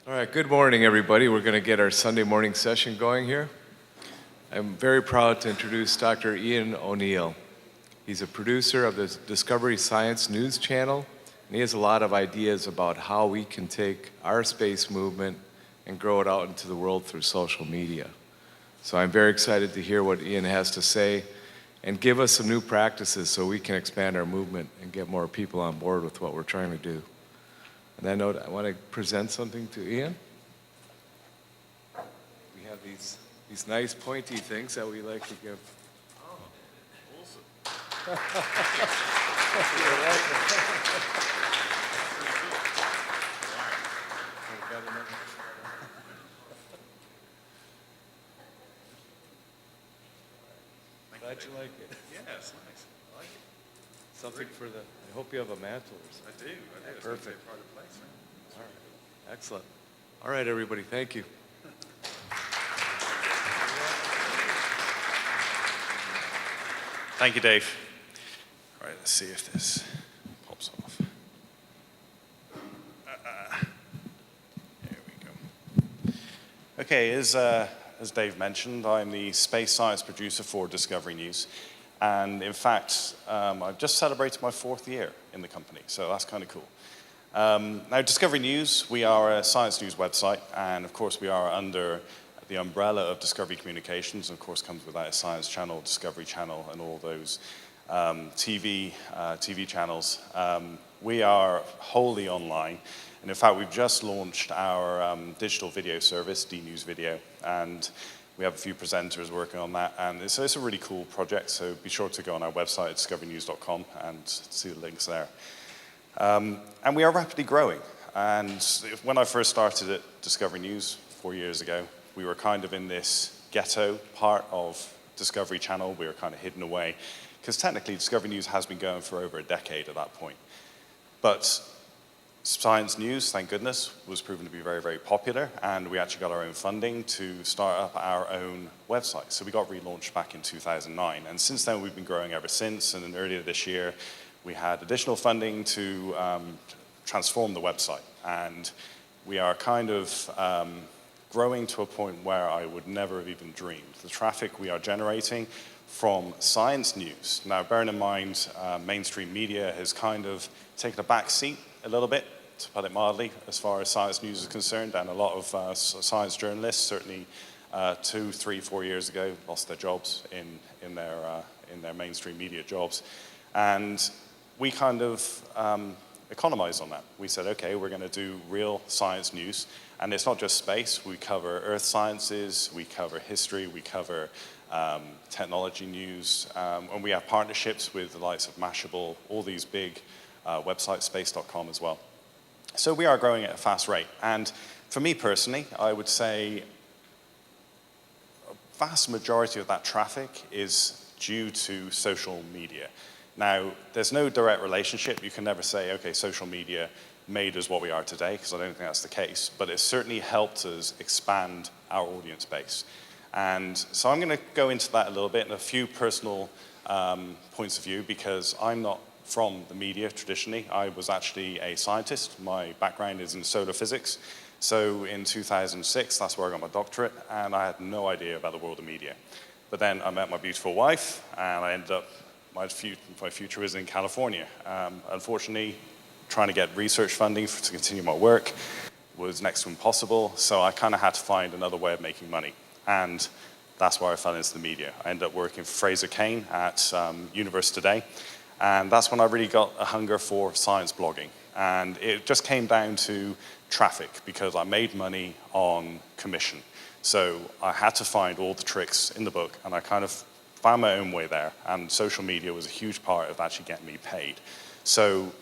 All right, good morning, everybody. We're going to get our Sunday morning session going here. I'm very proud to introduce Dr. O Neill. He's a producer of the Discovery Science News channel, and he has a lot of ideas about how we can take our space movement and grow it out into the world through social media. So I'm very excited to hear what Ian has to say and give us some new practices so we can expand our movement and get more people on board with what we're trying to do. On that note, I want to present something to Ian. We have these nice pointy things that we like to give. Oh, awesome. You're welcome. Glad you like it. Yeah, it's nice. I like it. Something for the, I hope you have a mantle or something. I do. It's Perfect. a part of the place, man. All right. Excellent. All right, everybody, thank you. Thank you, Dave. All right, let's see if this pops off. There we go. Okay, as Dave mentioned, I'm the space science producer for Discovery News. And in fact, I've just celebrated my 4th year in the company, so that's kind of cool. Now, Discovery News, we are a science news website, and of course we are under the umbrella of Discovery Communications, and of course comes with that a Science Channel, Discovery Channel, and all those TV channels. We are wholly online, and in fact we've just launched our digital video service, DNews Video, and we have a few presenters working on that, and it's a really cool project, so be sure to go on our website at discoverynews.com and see the links there. And we are rapidly growing, and when I first started at Discovery News 4 years ago, we were kind of in this ghetto part of Discovery Channel. We were kind of hidden away, because technically Discovery News has been going for over a decade at that point. But Science News, thank goodness, was proven to be very, very popular, and we actually got our own funding to start up our own website. So we got relaunched back in 2009, and since then we've been growing ever since, and then earlier this year we had additional funding to transform the website, and we are kind of growing to a point where I would never have even dreamed. The traffic we are generating from science news. Now, bearing in mind, mainstream media has kind of taken a back seat a little bit, to put it mildly, as far as science news is concerned, and a lot of science journalists, certainly 2, 3, 4 years ago, lost their jobs in their mainstream media jobs. And we kind of economized on that. We said, okay, we're going to do real science news, and it's not just space. We cover earth sciences, we cover history, we cover technology news, and we have partnerships with the likes of Mashable, all these big websites, space.com as well. So we are growing at a fast rate, and for me personally, I would say a vast majority of that traffic is due to social media. Now, there's no direct relationship. You can never say, okay, social media made us what we are today, because I don't think that's the case, but it certainly helped us expand our audience base. And so I'm going to go into that a little bit and a few personal points of view, because I'm not from the media traditionally. I was actually a scientist. My background is in solar physics. So in 2006, that's where I got my doctorate, and I had no idea about the world of media. But then I met my beautiful wife, and I ended up, my future was in California. Unfortunately, trying to get research funding to continue my work was next to impossible, so I kind of had to find another way of making money. And that's where I fell into the media. I ended up working for Fraser Cain at Universe Today, and that's when I really got a hunger for science blogging. And it just came down to traffic, because I made money on commission. So I had to find all the tricks in the book, and I kind of found my own way there, and social media was a huge part of actually getting me paid. So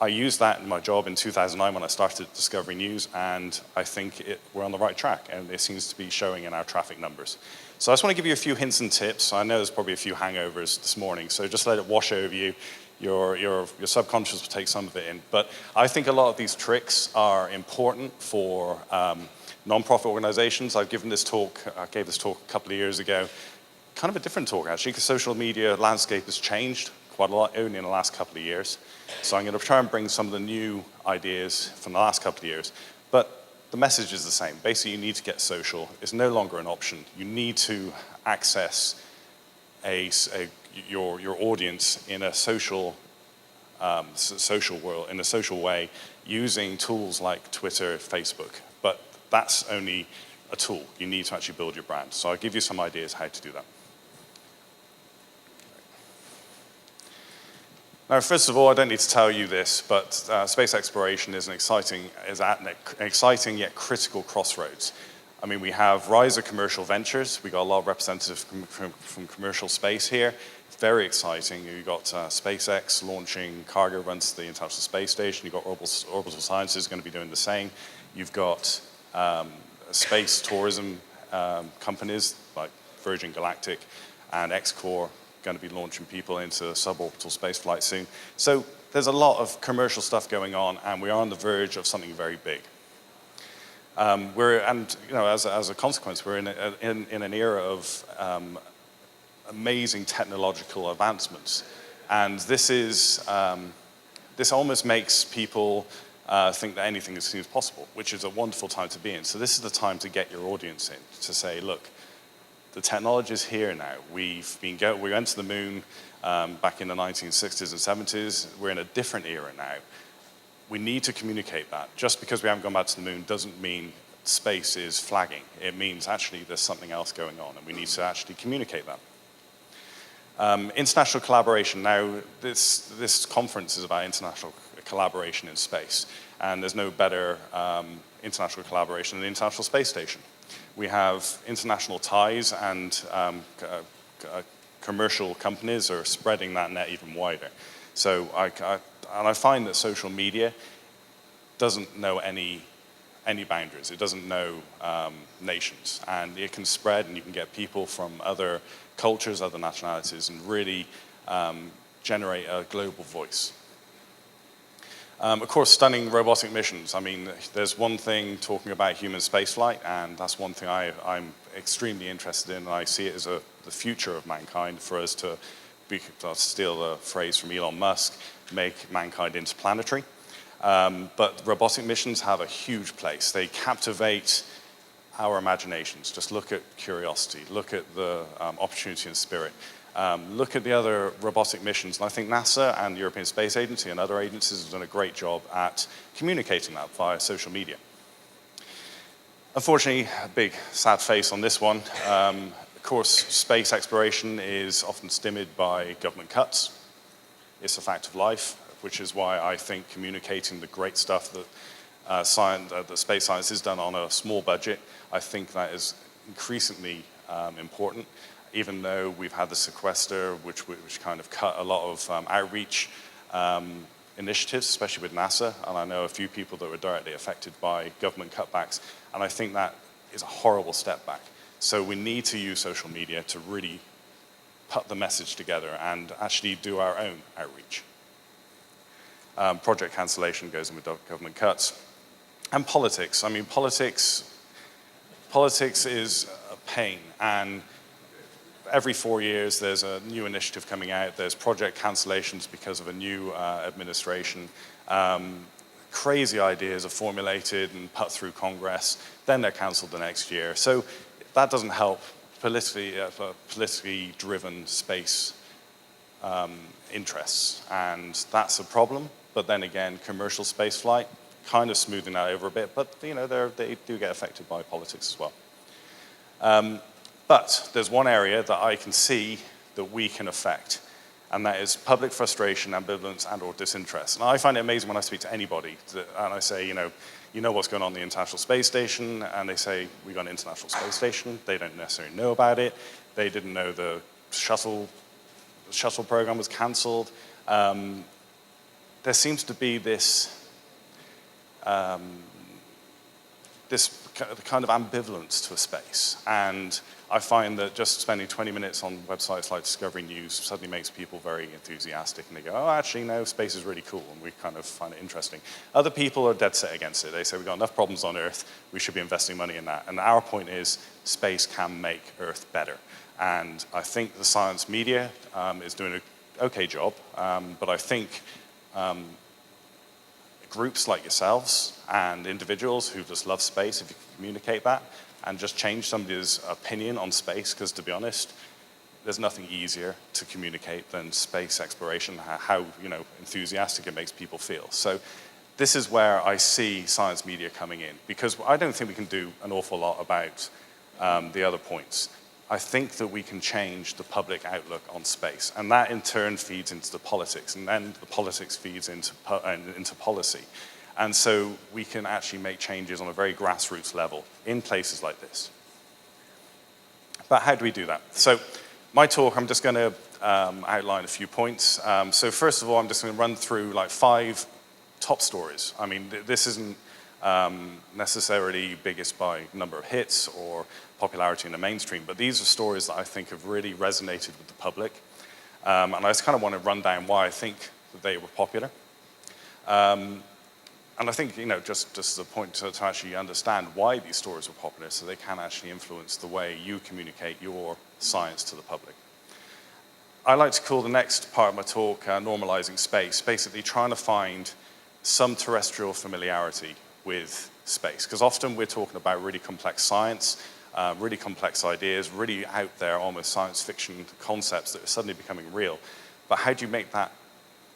I used that in my job in 2009 when I started Discovery News, and I think we're on the right track, and it seems to be showing in our traffic numbers. So I just want to give you a few hints and tips. I know there's probably a few hangovers this morning, so just let it wash over you. Your subconscious will take some of it in. But I think a lot of these tricks are important for nonprofit organizations. I gave this talk a couple of years ago, kind of a different talk actually, because social media landscape has changed quite a lot only in the last couple of years. So I'm going to try and bring some of the new ideas from the last couple of years. But the message is the same. Basically, you need to get social. It's no longer an option. You need to access your audience in a social world, in a social way, using tools like Twitter, Facebook. But that's only a tool. You need to actually build your brand. So I'll give you some ideas how to do that. Now, first of all, I don't need to tell you this, but space exploration is at an exciting yet critical crossroads. I mean, we have rise of commercial ventures. We got a lot of representatives from commercial space here. Very exciting. You've got SpaceX launching cargo runs to the International Space Station. You've got Orbital Sciences going to be doing the same. You've got space tourism companies like Virgin Galactic and Xcore going to be launching people into suborbital space flight soon. So there's a lot of commercial stuff going on, and we are on the verge of something very big. As a consequence, we're in an era of amazing technological advancements, and this almost makes people think that anything seems possible, which is a wonderful time to be in. So this is the time to get your audience in, to say, look, the technology is here now. We went to the moon back in the 1960s and 70s. We're in a different era now. We need to communicate that. Just because we haven't gone back to the moon doesn't mean space is flagging. It means actually there's something else going on, and we need to actually communicate that. International collaboration. Now, this conference is about international collaboration in space, and there's no better international collaboration than the International Space Station. We have international ties, and commercial companies are spreading that net even wider. So I find that social media doesn't know any boundaries. It doesn't know nations, and it can spread, and you can get people from other cultures, other nationalities, and really generate a global voice. Of course, stunning robotic missions. I mean, there's one thing talking about human spaceflight, and that's one thing I'm extremely interested in, and I see it as the future of mankind for us to I'll steal the phrase from Elon Musk, make mankind interplanetary. But robotic missions have a huge place. They captivate our imaginations. Just look at Curiosity, look at the Opportunity and Spirit. Look at the other robotic missions, and I think NASA and the European Space Agency and other agencies have done a great job at communicating that via social media. Unfortunately, a big sad face on this one. Of course, space exploration is often stymied by government cuts. It's a fact of life, which is why I think communicating the great stuff that space science is done on a small budget, I think that is increasingly important. Even though we've had the sequester, which kind of cut a lot of outreach initiatives, especially with NASA, and I know a few people that were directly affected by government cutbacks, and I think that is a horrible step back. So we need to use social media to really put the message together and actually do our own outreach. Project cancellation goes in with government cuts. And politics. I mean, politics is a pain, and every 4 years, there's a new initiative coming out. There's project cancellations because of a new administration. Crazy ideas are formulated and put through Congress. Then they're canceled the next year. So that doesn't help politically driven space interests. And that's a problem. But then again, commercial space flight, kind of smoothing that over a bit. But they do get affected by politics as well. But there's one area that I can see that we can affect, and that is public frustration, ambivalence, and/or disinterest. And I find it amazing when I speak to anybody, and I say, you know what's going on in the International Space Station, and they say, we got an International Space Station. They don't necessarily know about it. They didn't know the shuttle program was canceled. There seems to be this kind of ambivalence to a space, and I find that just spending 20 minutes on websites like Discovery News suddenly makes people very enthusiastic, and they go, oh, actually, no, space is really cool, and we kind of find it interesting. Other people are dead set against it. They say, we've got enough problems on Earth, we should be investing money in that. And our point is, space can make Earth better. And I think the science media is doing an okay job, but I think groups like yourselves and individuals who just love space, if you can communicate that and just change somebody's opinion on space, because to be honest, there's nothing easier to communicate than space exploration, how enthusiastic it makes people feel. So this is where I see science media coming in, because I don't think we can do an awful lot about the other points. I think that we can change the public outlook on space, and that in turn feeds into the politics, and then the politics feeds into policy. And so we can actually make changes on a very grassroots level in places like this. But how do we do that? So my talk, I'm just going to outline a few points. So first of all, I'm just going to run through like 5 top stories. I mean, this isn't necessarily biggest by number of hits or popularity in the mainstream, but these are stories that I think have really resonated with the public. And I just kind of want to run down why I think that they were popular. And I think, just as a point to actually understand why these stories were popular, so they can actually influence the way you communicate your science to the public. I like to call the next part of my talk Normalizing Space, basically trying to find some terrestrial familiarity with space, because often we're talking about really complex science, really complex ideas, really out there, almost science fiction concepts that are suddenly becoming real. But how do you make that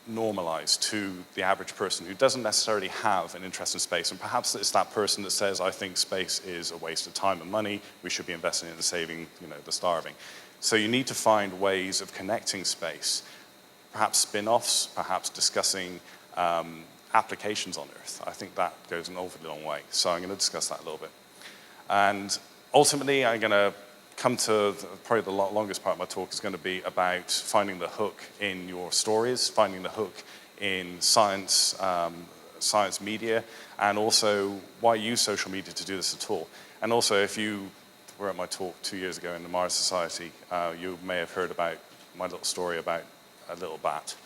normalized to the average person who doesn't necessarily have an interest in space? And perhaps it's that person that says, I think space is a waste of time and money, we should be investing in saving the starving. So you need to find ways of connecting space, perhaps spin-offs, perhaps discussing applications on Earth. I think that goes an awfully long way. So I'm going to discuss that a little bit. And ultimately, I'm going to come to probably the longest part of my talk is going to be about finding the hook in your stories, finding the hook in science, science media, and also why use social media to do this at all. And also, if you were at my talk 2 years ago in the Mars Society, you may have heard about my little story about a little bat,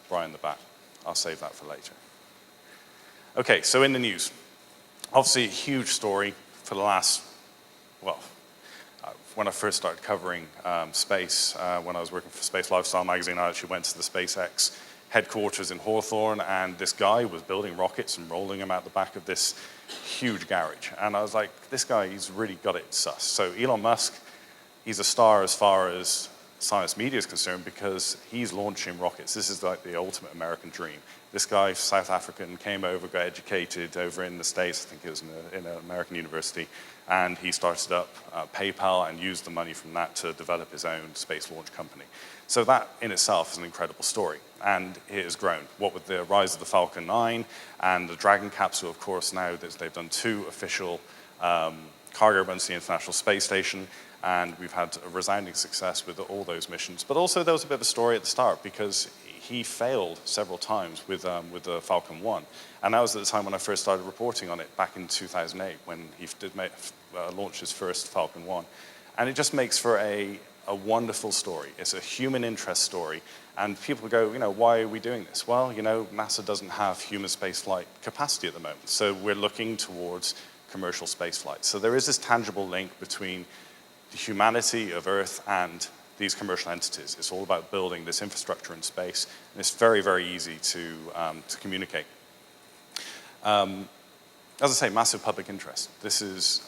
Brian the Bat. I'll save that for later. Okay, so in the news. Obviously, a huge story for the last, when I first started covering space, when I was working for Space Lifestyle magazine, I actually went to the SpaceX headquarters in Hawthorne, and this guy was building rockets and rolling them out the back of this huge garage. And I was like, this guy, he's really got it sus. So Elon Musk, he's a star as far as science media is concerned, because he's launching rockets. This is like the ultimate American dream. This guy, South African, came over, got educated over in the States, I think it was in an American university, and he started up PayPal and used the money from that to develop his own space launch company. So that in itself is an incredible story, and it has grown. What with the rise of the Falcon 9 and the Dragon capsule, of course, now they've done 2 official cargo runs to the International Space Station, and we've had a resounding success with all those missions. But also there was a bit of a story at the start, because he failed several times with the Falcon 1. And that was at the time when I first started reporting on it, back in 2008, when he did launch his first Falcon 1. And it just makes for a wonderful story. It's a human interest story. And people go, why are we doing this? Well, NASA doesn't have human spaceflight capacity at the moment. So we're looking towards commercial spaceflight. So there is this tangible link between the humanity of Earth and these commercial entities. It's all about building this infrastructure in space, and it's very, very easy to communicate. As I say, massive public interest. This is,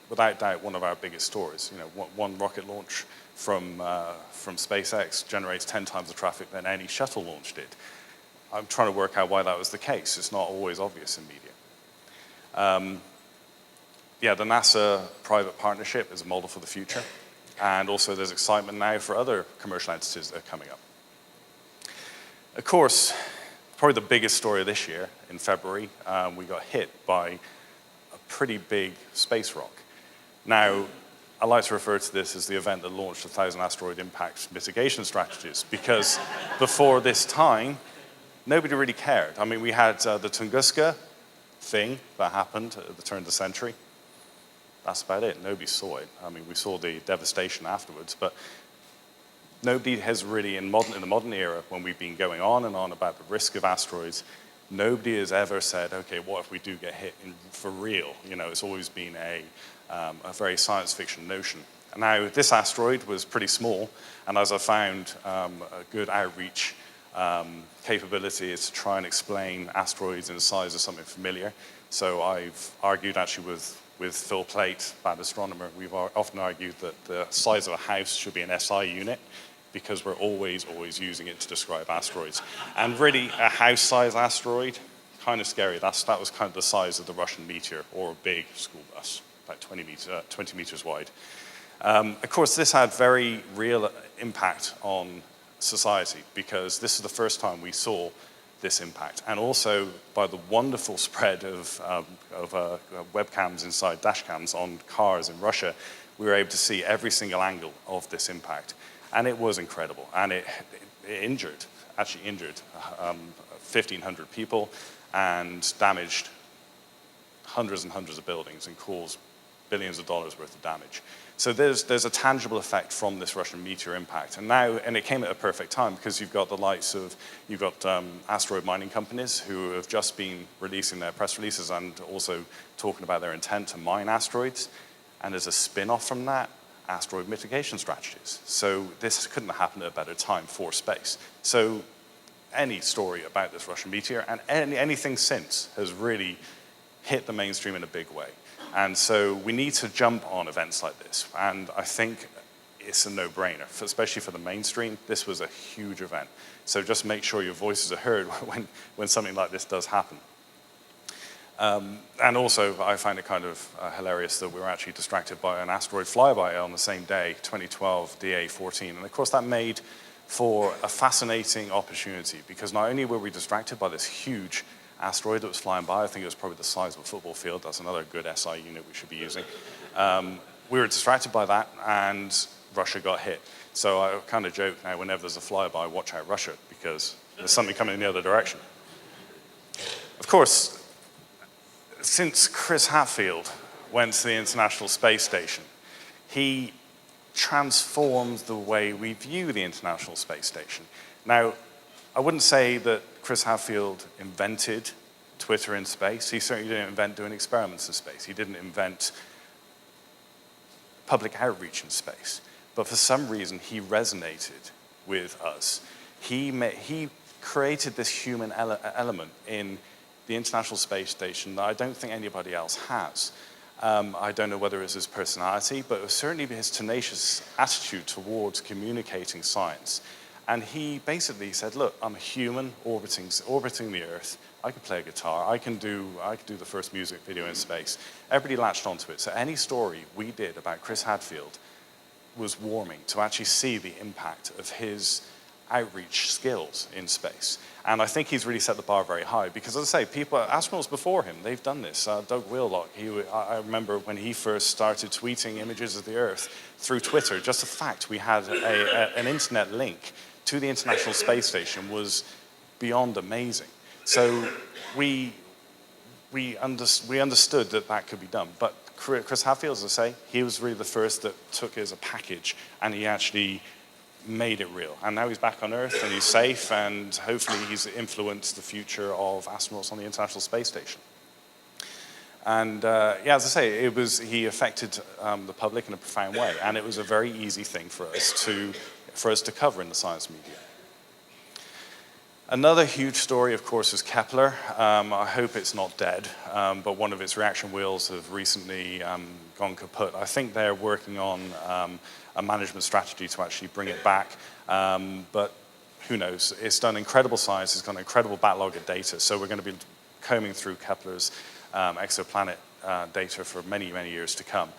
without doubt, one of our biggest stories. One rocket launch from SpaceX generates 10 times the traffic than any shuttle launch did. I'm trying to work out why that was the case. It's not always obvious in media. The NASA private partnership is a model for the future. And also there's excitement now for other commercial entities that are coming up. Of course, probably the biggest story of this year, in February, we got hit by a pretty big space rock. Now, I like to refer to this as the event that launched 1,000 asteroid impact mitigation strategies, because before this time, nobody really cared. I mean, we had the Tunguska thing that happened at the turn of the century. That's about it. Nobody saw it. I mean, we saw the devastation afterwards, but nobody has really, in the modern era, when we've been going on and on about the risk of asteroids, nobody has ever said, okay, what if we do get hit for real? It's always been a very science fiction notion. Now, this asteroid was pretty small, and as I found a good outreach capability is to try and explain asteroids in the size of something familiar. So I've argued actually with Phil Plait, bad astronomer, we've often argued that the size of a house should be an SI unit because we're always using it to describe asteroids. And really, a house-sized asteroid, kind of scary. That was kind of the size of the Russian meteor, or a big school bus, about 20 meters wide. Of course, this had very real impact on society because this is the first time we saw this impact, and also by the wonderful spread of webcams inside dashcams on cars in Russia, we were able to see every single angle of this impact, and it was incredible. And it injured 1,500 people and damaged hundreds and hundreds of buildings and caused billions of dollars worth of damage. So there's a tangible effect from this Russian meteor impact. And it came at a perfect time because you've got asteroid mining companies who have just been releasing their press releases and also talking about their intent to mine asteroids. And as a spin-off from that, asteroid mitigation strategies. So this couldn't have happened at a better time for space. So any story about this Russian meteor and anything since has really hit the mainstream in a big way. And so we need to jump on events like this. And I think it's a no-brainer, especially for the mainstream. This was a huge event. So just make sure your voices are heard when something like this does happen. And also, I find it kind of hilarious that we were actually distracted by an asteroid flyby on the same day, 2012 DA14. And of course, that made for a fascinating opportunity because not only were we distracted by this huge asteroid that was flying by, I think it was probably the size of a football field. That's another good SI unit we should be using. We were distracted by that, and Russia got hit. So I kind of joke now, whenever there's a flyby, watch out Russia, because there's something coming in the other direction. Of course, since Chris Hadfield went to the International Space Station, he transformed the way we view the International Space Station. Now, I wouldn't say that Chris Hadfield invented Twitter in space. He certainly didn't invent doing experiments in space. He didn't invent public outreach in space. But for some reason, he resonated with us. He created this human element in the International Space Station that I don't think anybody else has. I don't know whether it's his personality, but it was certainly his tenacious attitude towards communicating science. And he basically said, look, I'm a human orbiting the Earth. I can play a guitar. I can do the first music video in space. Everybody latched onto it. So any story we did about Chris Hadfield was warming to actually see the impact of his outreach skills in space. And I think he's really set the bar very high because, as I say, astronauts before him, they've done this. Doug Wheelock, I remember when he first started tweeting images of the Earth through Twitter, just the fact we had an internet link to the International Space Station was beyond amazing. So we understood that could be done. But Chris Hadfield, as I say, he was really the first that took it as a package, and he actually made it real. And now he's back on Earth, and he's safe, and hopefully he's influenced the future of astronauts on the International Space Station. And yeah, as I say, he affected the public in a profound way, and it was a very easy thing for us to cover in the science media. Another huge story, of course, is Kepler. I hope it's not dead, but one of its reaction wheels have recently gone kaput. I think they're working on a management strategy to actually bring it back, but who knows? It's done incredible science. It's got an incredible backlog of data, so we're going to be combing through Kepler's exoplanet data for many, many years to come.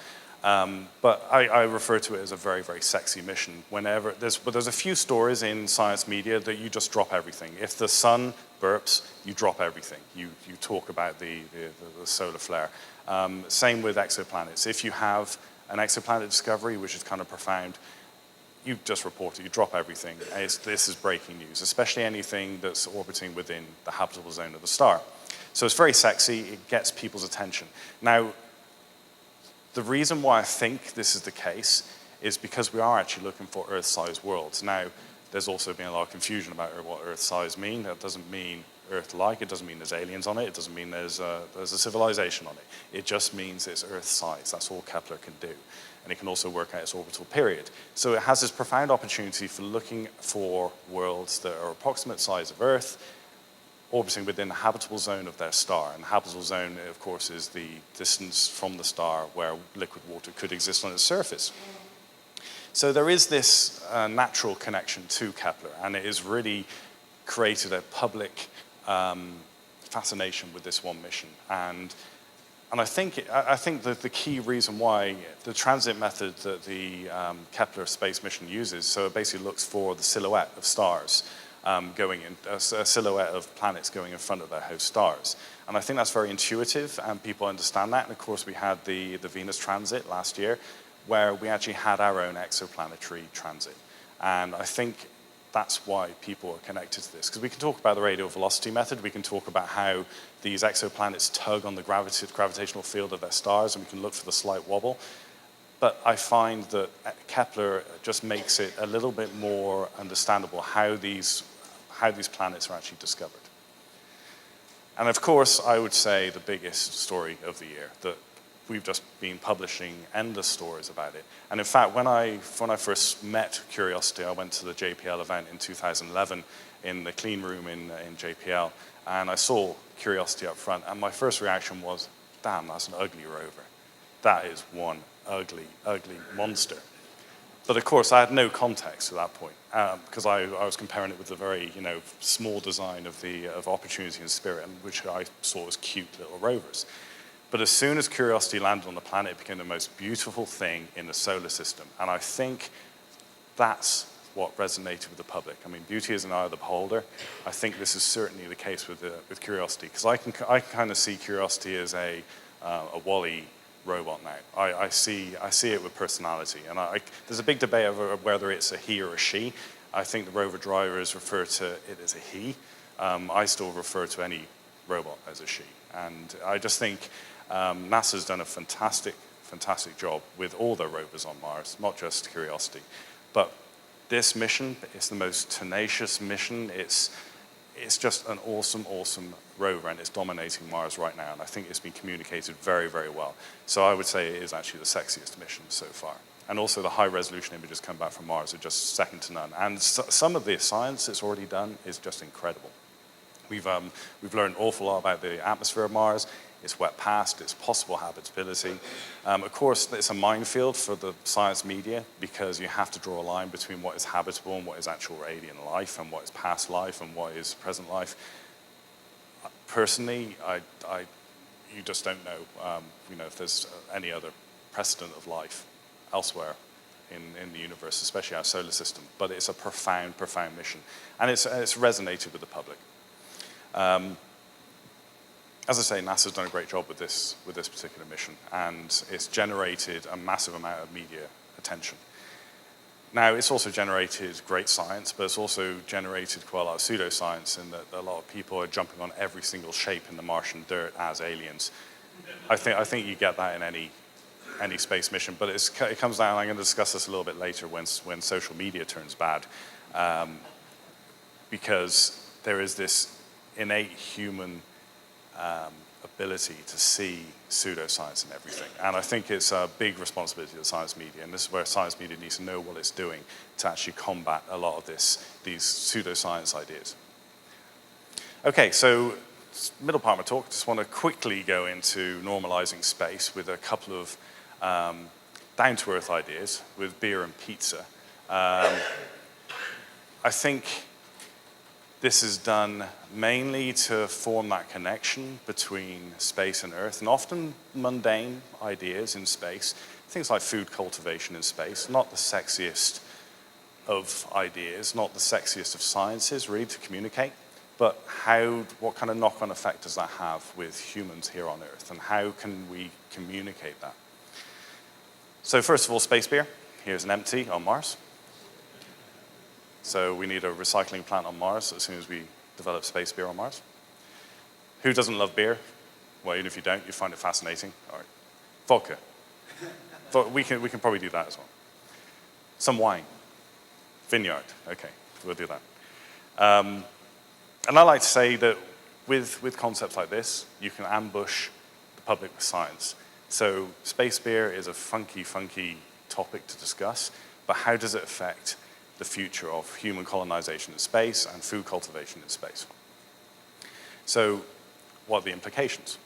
But I refer to it as a very, very sexy mission. But there's a few stories in science media that you just drop everything. If the sun burps, you drop everything. You talk about the solar flare. Same with exoplanets. If you have an exoplanet discovery, which is kind of profound, you just report it. You drop everything. This is breaking news, especially anything that's orbiting within the habitable zone of the star. So it's very sexy. It gets people's attention. Now, the reason why I think this is the case is because we are actually looking for Earth-sized worlds. Now, there's also been a lot of confusion about what Earth-size means. That doesn't mean Earth-like. It doesn't mean there's aliens on it. It doesn't mean there's a civilization on it. It just means it's Earth-size. That's all Kepler can do. And it can also work out its orbital period. So it has this profound opportunity for looking for worlds that are approximate size of Earth, orbiting within the habitable zone of their star. And the habitable zone, of course, is the distance from the star where liquid water could exist on its surface. So there is this natural connection to Kepler, and it has really created a public fascination with this one mission. And I think that the key reason why the transit method that the Kepler space mission uses, so it basically looks for the silhouette of stars going in, a silhouette of planets going in front of their host stars. And I think that's very intuitive, and people understand that. And of course, we had the Venus transit last year, where we actually had our own exoplanetary transit. And I think that's why people are connected to this. Because we can talk about the radial velocity method, we can talk about how these exoplanets tug on the gravitational field of their stars, and we can look for the slight wobble. But I find that Kepler just makes it a little bit more understandable how these planets are actually discovered. And of course, I would say the biggest story of the year, that we've just been publishing endless stories about it. And in fact, when I first met Curiosity, I went to the JPL event in 2011 in the clean room in JPL, and I saw Curiosity up front, and my first reaction was, damn, that's an ugly rover. That is one ugly, ugly monster. But of course, I had no context at that point, because I was comparing it with the very small design of Opportunity and Spirit, which I saw as cute little rovers. But as soon as Curiosity landed on the planet, it became the most beautiful thing in the solar system. And I think that's what resonated with the public. I mean, beauty is an eye of the beholder. I think this is certainly the case with Curiosity, because I can kind of see Curiosity as a Wall-E robot now. I see it with personality. And there's a big debate over whether it's a he or a she. I think the rover drivers refer to it as a he. I still refer to any robot as a she. And I just think NASA's done a fantastic, fantastic job with all their rovers on Mars, not just Curiosity. But this mission is the most tenacious mission. It's just an awesome, awesome rover, and it's dominating Mars right now. And I think it's been communicated very, very well. So I would say it is actually the sexiest mission so far. And also the high-resolution images come back from Mars are just second to none. And some of the science it's already done is just incredible. We've learned an awful lot about the atmosphere of Mars, its wet past, its possible habitability. Of course, it's a minefield for the science media, because you have to draw a line between what is habitable and what is actual alien life, and what is past life and what is present life. Personally, you just don't know, if there's any other precedent of life elsewhere in the universe, especially our solar system. But it's a profound, profound mission, and it's resonated with the public. As I say, NASA's done a great job with this particular mission, and it's generated a massive amount of media attention. Now, it's also generated great science, but it's also generated quite a lot of pseudoscience, in that a lot of people are jumping on every single shape in the Martian dirt as aliens. I think you get that in any space mission, but it comes down. I'm going to discuss this a little bit later when social media turns bad, because there is this innate human ability to see pseudoscience in everything. And I think it's a big responsibility of the science media, and this is where science media needs to know what it's doing to actually combat a lot of these pseudoscience ideas. Okay, so middle part of my talk, just want to quickly go into normalizing space with a couple of down-to-earth ideas with beer and pizza. I think this is done mainly to form that connection between space and Earth, and often mundane ideas in space, things like food cultivation in space, not the sexiest of ideas, not the sexiest of sciences, really, to communicate, but what kind of knock-on effect does that have with humans here on Earth, and how can we communicate that? So first of all, space beer. Here's an empty on Mars. So we need a recycling plant on Mars as soon as we develop space beer on Mars. Who doesn't love beer? Well, even if you don't, you find it fascinating. All right. Vodka. We can probably do that as well. Some wine. Vineyard. Okay, we'll do that. And I like to say that with concepts like this, you can ambush the public with science. So space beer is a funky topic to discuss, but how does it affect the future of human colonization in space and food cultivation in space? So what are the implications?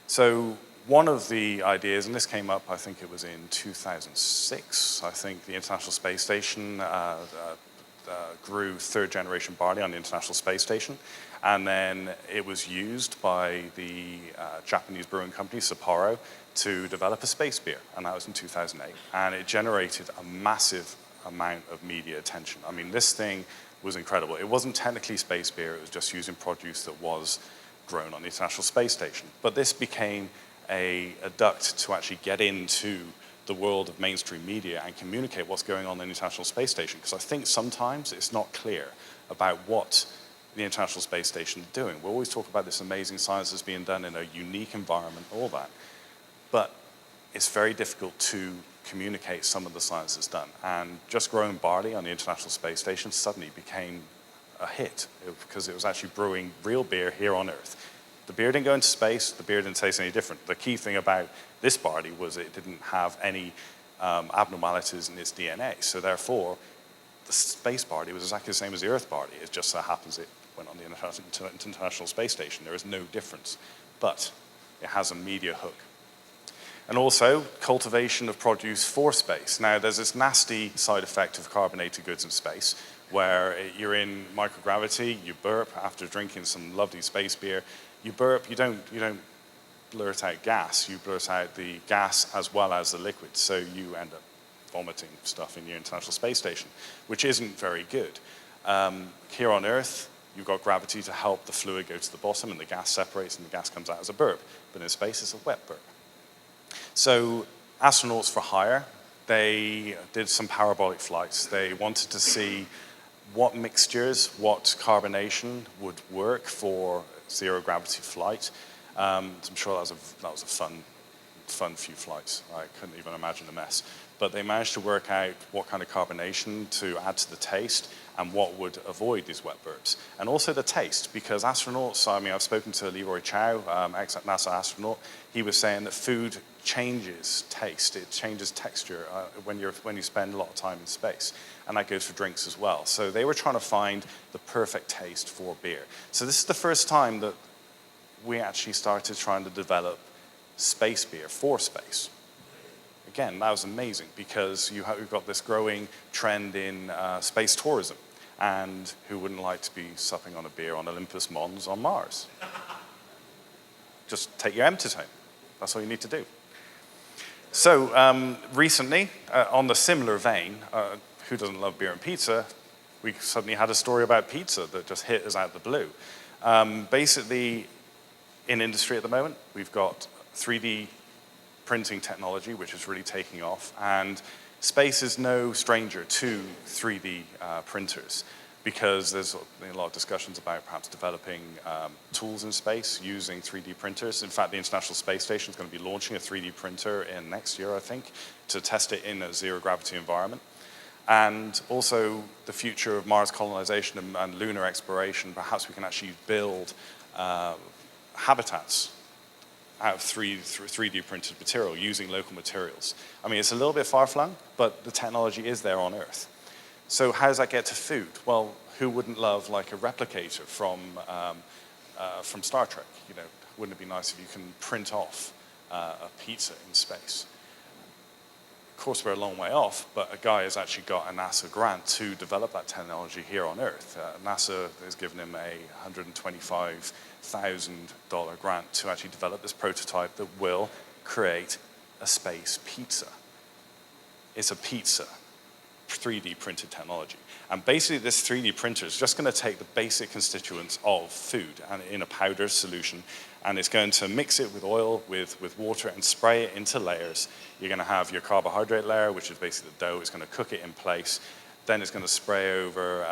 So one of the ideas, and this came up, I think it was in 2006, I think the International Space Station grew third generation barley on the International Space Station, and then it was used by the Japanese brewing company Sapporo to develop a space beer, and that was in 2008, and it generated a massive amount of media attention. I mean, this thing was incredible. It wasn't technically space beer, it was just using produce that was grown on the International Space Station. But this became a duct to actually get into the world of mainstream media and communicate what's going on in the International Space Station. Because I think sometimes it's not clear about what the International Space Station is doing. We always talk about this amazing science that's being done in a unique environment, all that. But it's very difficult to communicate some of the science that's done. And just growing barley on the International Space Station suddenly became a hit because it was actually brewing real beer here on Earth. The beer didn't go into space, the beer didn't taste any different. The key thing about this barley was it didn't have any abnormalities in its DNA. So therefore, the space barley was exactly the same as the Earth barley. It just so happens it went on the International Space Station. There is no difference, but it has a media hook. And also, cultivation of produce for space. Now, there's this nasty side effect of carbonated goods in space, where you're in microgravity, you burp after drinking some lovely space beer. You burp, you don't blurt out gas, you blurt out the gas as well as the liquid, so you end up vomiting stuff in your International Space Station, which isn't very good. Here on Earth, you've got gravity to help the fluid go to the bottom, and the gas separates, and the gas comes out as a burp. But in space, it's a wet burp. So astronauts for hire, they did some parabolic flights. They wanted to see what mixtures, what carbonation would work for zero gravity flight. I'm sure that was a fun few flights. I couldn't even imagine the mess. But they managed to work out what kind of carbonation to add to the taste and what would avoid these wet burps. And also the taste, because astronauts, I mean, I've spoken to Leroy Chow, ex-NASA astronaut. He was saying that food changes taste, it changes texture when you spend a lot of time in space. And that goes for drinks as well. So they were trying to find the perfect taste for beer. So this is the first time that we actually started trying to develop space beer for space. Again, that was amazing because you've got this growing trend in space tourism. And who wouldn't like to be supping on a beer on Olympus Mons on Mars? Just take your empties home. That's all you need to do. So recently, on the similar vein, who doesn't love beer and pizza? We suddenly had a story about pizza that just hit us out of the blue. Basically, in industry at the moment, we've got 3D printing technology, which is really taking off, and space is no stranger to 3D printers because there's a lot of discussions about perhaps developing tools in space using 3D printers. In fact, the International Space Station is going to be launching a 3D printer in next year, I think, to test it in a zero-gravity environment. And also the future of Mars colonization and lunar exploration. Perhaps we can actually build habitats out of 3D printed material using local materials. I mean, it's a little bit far-flung, but the technology is there on Earth. So how does that get to food? Well, who wouldn't love like a replicator from Star Trek? You know, wouldn't it be nice if you can print off a pizza in space? Of course, we're a long way off, but a guy has actually got a NASA grant to develop that technology here on Earth. NASA has given him a $125,000 grant to actually develop this prototype that will create a space pizza. It's a pizza, 3D printed technology. And basically this 3D printer is just going to take the basic constituents of food and in a powder solution, and it's going to mix it with oil, with water, and spray it into layers. You're going to have your carbohydrate layer, which is basically the dough. It's going to cook it in place. Then it's going to spray over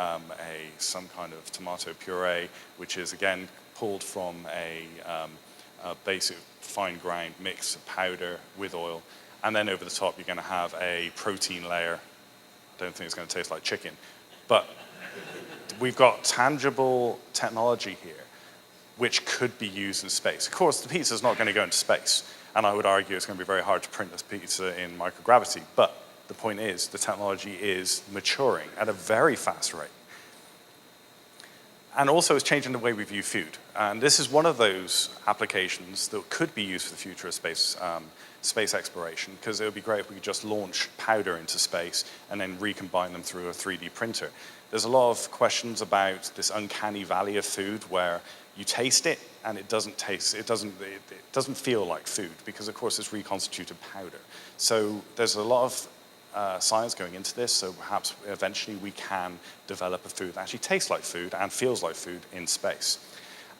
some kind of tomato puree, which is, again, pulled from a basic fine grind mix of powder with oil. And then over the top, you're going to have a protein layer. I don't think it's going to taste like chicken. But we've got tangible technology here which could be used in space. Of course, the pizza is not going to go into space, and I would argue it's going to be very hard to print this pizza in microgravity. But the point is, the technology is maturing at a very fast rate. And also, it's changing the way we view food. And this is one of those applications that could be used for the future of space exploration, because it would be great if we could just launch powder into space and then recombine them through a 3D printer. There's a lot of questions about this uncanny valley of food where you taste it and it doesn't feel like food, because of course it's reconstituted powder. So there's a lot of science going into this, so perhaps eventually we can develop a food that actually tastes like food and feels like food in space.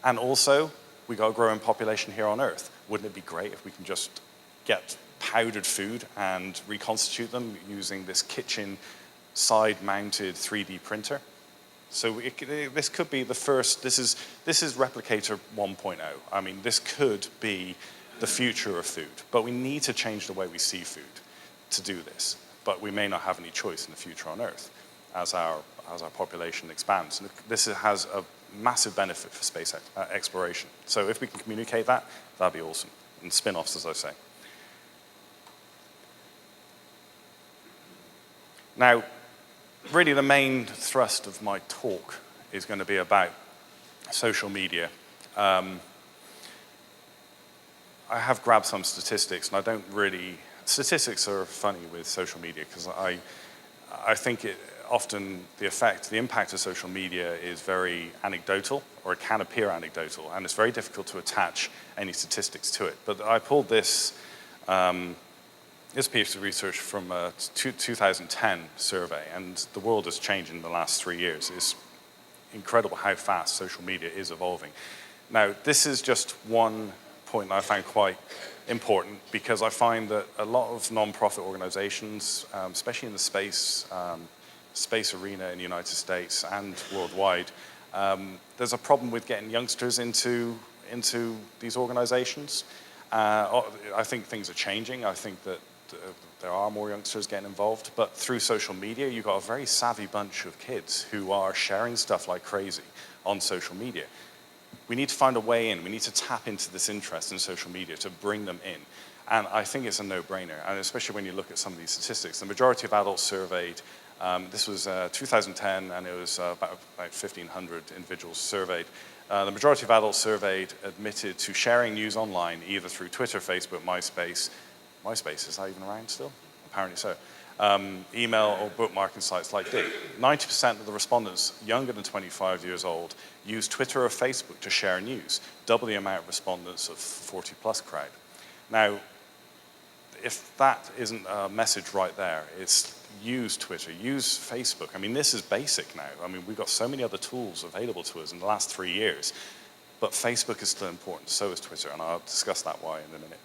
And also, we got a growing population here on Earth. Wouldn't it be great if we can just get powdered food and reconstitute them using this kitchen side-mounted 3D printer? So this could be the first, this is Replicator 1.0. I mean, this could be the future of food, but we need to change the way we see food to do this. But we may not have any choice in the future on Earth as our population expands. And this has a massive benefit for space exploration. So if we can communicate that, that'd be awesome. And spin-offs, as I say. Now, really the main thrust of my talk is going to be about social media. I have grabbed some statistics, and I don't really... Statistics are funny with social media, because I think often the impact of social media is very anecdotal, or it can appear anecdotal, and it's very difficult to attach any statistics to it. But I pulled this piece of research from a 2010 survey, and the world has changed in the last 3 years. It's incredible how fast social media is evolving. Now, this is just one point that I found quite important, because I find that a lot of non-profit organizations, especially in the space arena in the United States and worldwide, there's a problem with getting youngsters into these organizations. I think things are changing. I think that there are more youngsters getting involved, but through social media, you've got a very savvy bunch of kids who are sharing stuff like crazy on social media. We need to find a way in. We need to tap into this interest in social media to bring them in. And I think it's a no-brainer, and especially when you look at some of these statistics. The majority of adults surveyed, this was 2010, and it was about 1,500 individuals surveyed. The majority of adults surveyed admitted to sharing news online, either through Twitter, Facebook, MySpace. MySpace, is that even around still? Apparently so. Email or bookmarking sites like Dig. 90% of the respondents younger than 25 years old use Twitter or Facebook to share news, double the amount of respondents of 40-plus crowd. Now, if that isn't a message right there, it's use Twitter, use Facebook. I mean, this is basic now. I mean, we've got so many other tools available to us in the last 3 years, but Facebook is still important, so is Twitter, and I'll discuss that why in a minute.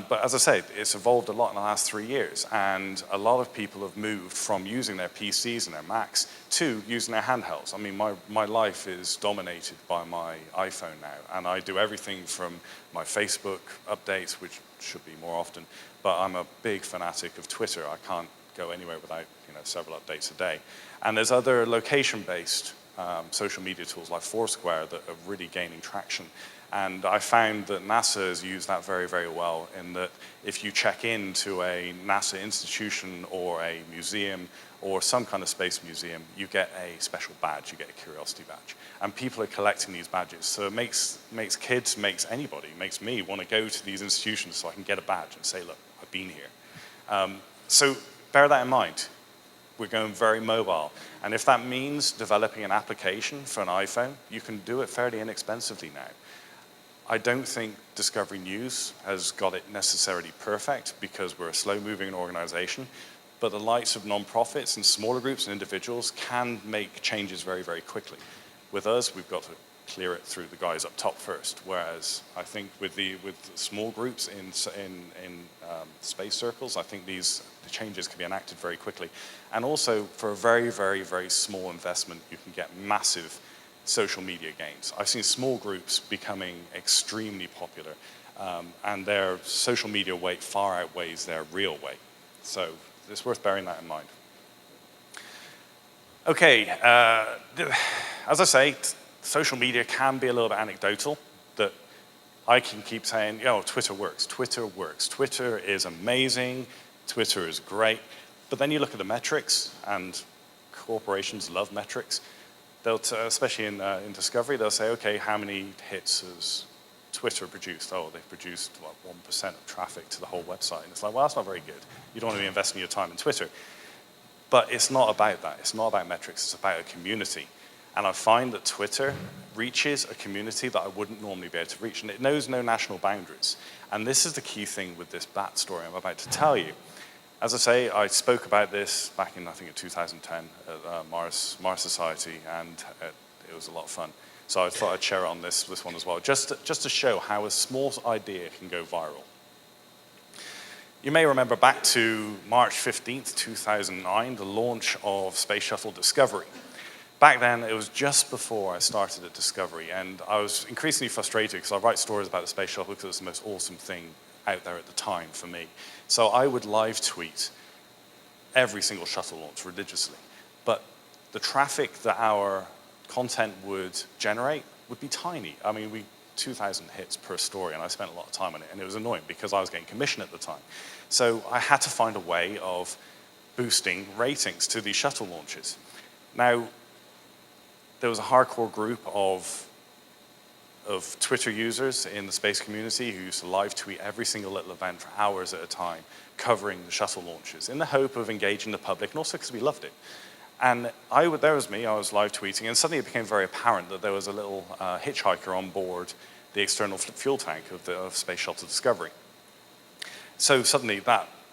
But as I say, it's evolved a lot in the last 3 years, and a lot of people have moved from using their PCs and their Macs to using their handhelds. I mean, my life is dominated by my iPhone now, and I do everything from my Facebook updates, which should be more often, but I'm a big fanatic of Twitter. I can't go anywhere without several updates a day. And there's other location-based social media tools like Foursquare that are really gaining traction. And I found that NASA has used that very, very well, in that if you check into a NASA institution or a museum or some kind of space museum, you get a special badge, you get a curiosity badge. And people are collecting these badges. So it makes kids, makes anybody, makes me want to go to these institutions so I can get a badge and say, look, I've been here. So bear that in mind. We're going very mobile. And if that means developing an application for an iPhone, you can do it fairly inexpensively now. I don't think Discovery News has got it necessarily perfect, because we're a slow-moving organization, but the likes of nonprofits and smaller groups and individuals can make changes very, very quickly. With us, we've got to clear it through the guys up top first, whereas I think with the small groups in space circles, I think the changes can be enacted very quickly. And also, for a very, very, very small investment, you can get massive social media gains. I've seen small groups becoming extremely popular, and their social media weight far outweighs their real weight. So it's worth bearing that in mind. Okay, as I say, social media can be a little bit anecdotal, that I can keep saying, Twitter works, Twitter works, Twitter is amazing, Twitter is great. But then you look at the metrics, and corporations love metrics. They'll, especially in discovery, they'll say, okay, how many hits has Twitter produced? Oh, they've produced, 1% of traffic to the whole website. And it's like, well, that's not very good. You don't want to be investing your time in Twitter. But it's not about that. It's not about metrics. It's about a community. And I find that Twitter reaches a community that I wouldn't normally be able to reach. And it knows no national boundaries. And this is the key thing with this bat story I'm about to tell you. As I say, I spoke about this back in, I think, in 2010 at Mars Society, and it was a lot of fun. So I thought I'd share it on this one as well, just to show how a small idea can go viral. You may remember back to March 15th, 2009, the launch of Space Shuttle Discovery. Back then, it was just before I started at Discovery, and I was increasingly frustrated because I write stories about the Space Shuttle because it was the most awesome thing out there at the time for me. So I would live tweet every single shuttle launch religiously. But the traffic that our content would generate would be tiny. I mean, 2,000 hits per story, and I spent a lot of time on it, and it was annoying because I was getting commission at the time. So I had to find a way of boosting ratings to these shuttle launches. Now, there was a hardcore group of Twitter users in the space community who used to live tweet every single little event for hours at a time, covering the shuttle launches in the hope of engaging the public, and also because we loved it. And there was me, I was live tweeting, and suddenly it became very apparent that there was a little hitchhiker on board the external fuel tank of Space Shuttle Discovery. So suddenly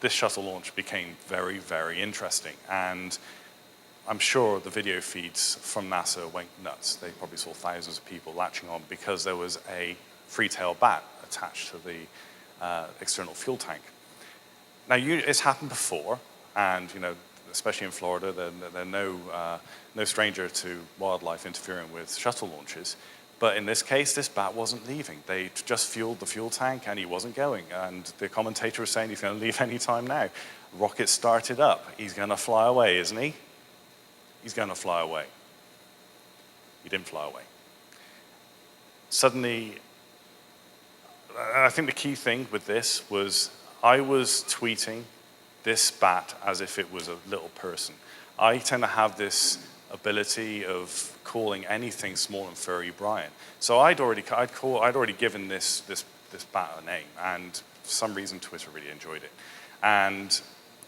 this shuttle launch became very, very interesting. And I'm sure the video feeds from NASA went nuts. They probably saw thousands of people latching on because there was a free-tailed bat attached to the external fuel tank. Now, it's happened before, and especially in Florida, they're no stranger to wildlife interfering with shuttle launches. But in this case, this bat wasn't leaving. They just fueled the fuel tank, and he wasn't going. And the commentator was saying he's going to leave any time now. Rocket started up. He's going to fly away, isn't he? He's going to fly away. He didn't fly away. Suddenly, I think the key thing with this was I was tweeting this bat as if it was a little person. I tend to have this ability of calling anything small and furry Brian. So I'd already given this bat a name, and for some reason Twitter really enjoyed it. And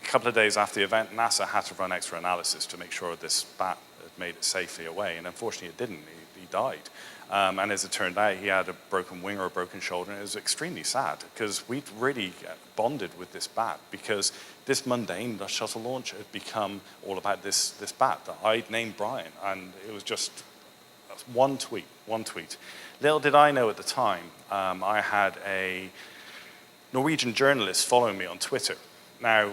a couple of days after the event, NASA had to run extra analysis to make sure this bat had made it safely away, and unfortunately it didn't. He died. And as it turned out, he had a broken wing or a broken shoulder, and it was extremely sad because we'd really bonded with this bat because this mundane shuttle launch had become all about this bat that I'd named Brian, and it was just one tweet. Little did I know at the time, I had a Norwegian journalist following me on Twitter. Now,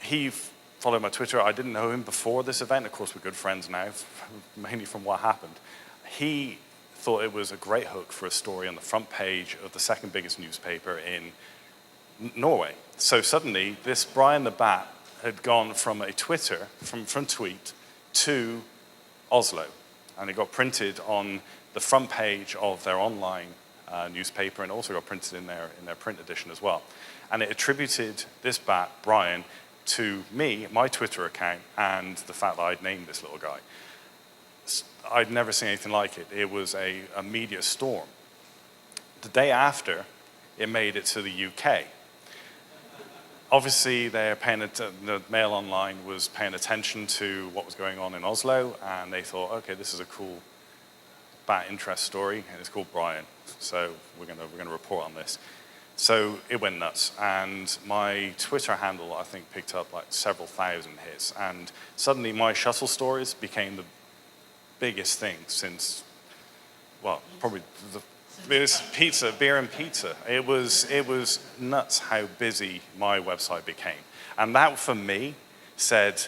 he followed my Twitter. I didn't know him before this event. Of course, we're good friends now, mainly from what happened. He thought it was a great hook for a story on the front page of the second biggest newspaper in Norway. So suddenly, this Brian the Bat had gone from a Twitter, from tweet, to Oslo. And it got printed on the front page of their online newspaper, and also got printed in their print edition as well. And it attributed this bat, Brian, to me, my Twitter account, and the fact that I'd named this little guy. I'd never seen anything like it. It was a media storm. The day after, it made it to the UK. Obviously, the Mail Online was paying attention to what was going on in Oslo, and they thought, okay, this is a cool bat interest story, and it's called Brian, so we're going to report on this. So it went nuts, and my Twitter handle, I think, picked up like several thousand hits, and suddenly my shuttle stories became the biggest thing since, well, probably it was pizza, beer and pizza. It was nuts how busy my website became, and that for me said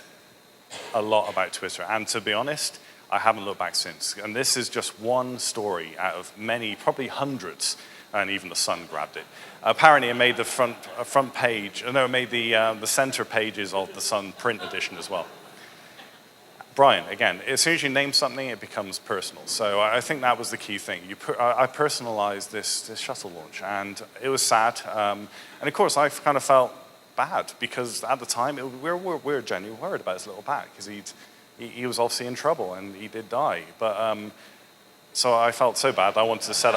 a lot about Twitter. And to be honest, I haven't looked back since. And this is just one story out of many, probably hundreds. And even the Sun grabbed it. Apparently, it made the front page. No, it made the center pages of the Sun print edition as well. Brian, again, as soon as you name something, it becomes personal. So I think that was the key thing. I personalized this shuttle launch, and it was sad. And of course, I kind of felt bad because at the time, we were genuinely worried about his little bat because he was obviously in trouble and he did die. But so I felt so bad. I wanted to set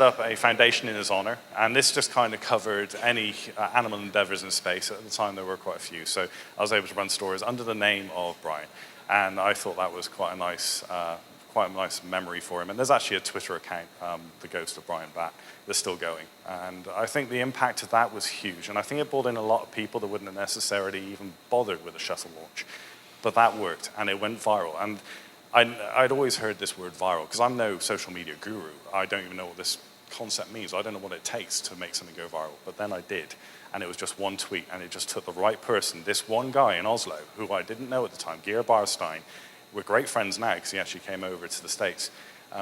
up a foundation in his honor, and this just kind of covered any animal endeavors in space. At the time, there were quite a few, so I was able to run stories under the name of Brian, and I thought that was quite a nice memory for him. And there's actually a Twitter account, The Ghost of Brian Bat, that's still going, and I think the impact of that was huge, and I think it brought in a lot of people that wouldn't have necessarily even bothered with a shuttle launch, but that worked, and it went viral. And I'd always heard this word viral, because I'm no social media guru. I don't even know what this concept means. I don't know what it takes to make something go viral. But then I did, and it was just one tweet, and it just took the right person. This one guy in Oslo, who I didn't know at the time, Geir Barstein, we're great friends now, because he actually came over to the States.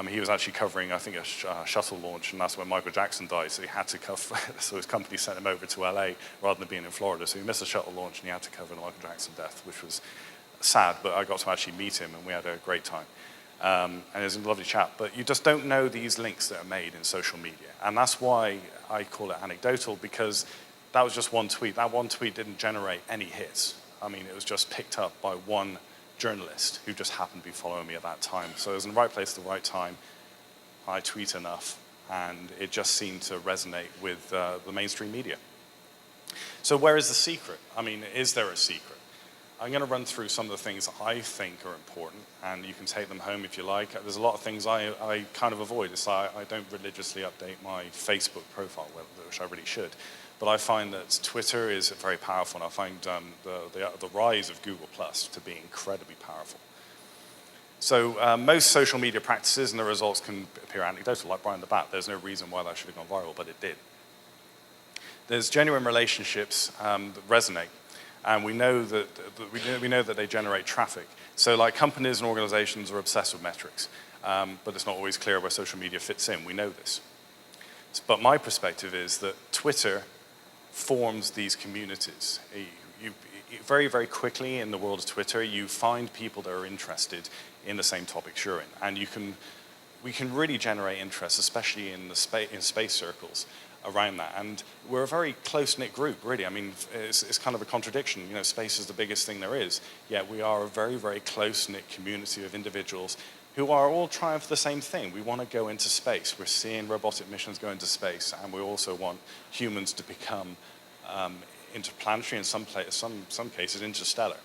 He was actually covering, I think, a shuttle launch, and that's when Michael Jackson died, so he had to cover, so his company sent him over to LA rather than being in Florida. So he missed the shuttle launch, and he had to cover the Michael Jackson death, which was sad, but I got to actually meet him, and we had a great time. And it was a lovely chat. But you just don't know these links that are made in social media. And that's why I call it anecdotal, because that was just one tweet. That one tweet didn't generate any hits. I mean, it was just picked up by one journalist who just happened to be following me at that time. So it was in the right place at the right time. I tweet enough, and it just seemed to resonate with the mainstream media. So where is the secret? I mean, is there a secret? I'm going to run through some of the things I think are important, and you can take them home if you like. There's a lot of things I kind of avoid. It's like I don't religiously update my Facebook profile, which I really should. But I find that Twitter is very powerful, and I find the rise of Google Plus to be incredibly powerful. So most social media practices and the results can appear anecdotal, like Brian the Bat. There's no reason why that should have gone viral, but it did. There's genuine relationships that resonate. And we know that they generate traffic. So like companies and organizations are obsessed with metrics, but it's not always clear where social media fits in. We know this. But my perspective is that Twitter forms these communities. Very, very quickly in the world of Twitter, you find people that are interested in the same topics you're in. And we can really generate interest, especially in space circles, around that. And we're a very close-knit group, really. I mean, it's kind of a contradiction. You know, space is the biggest thing there is, yet we are a very, very close-knit community of individuals who are all trying for the same thing. We want to go into space. We're seeing robotic missions go into space, and we also want humans to become interplanetary, in some cases interstellar.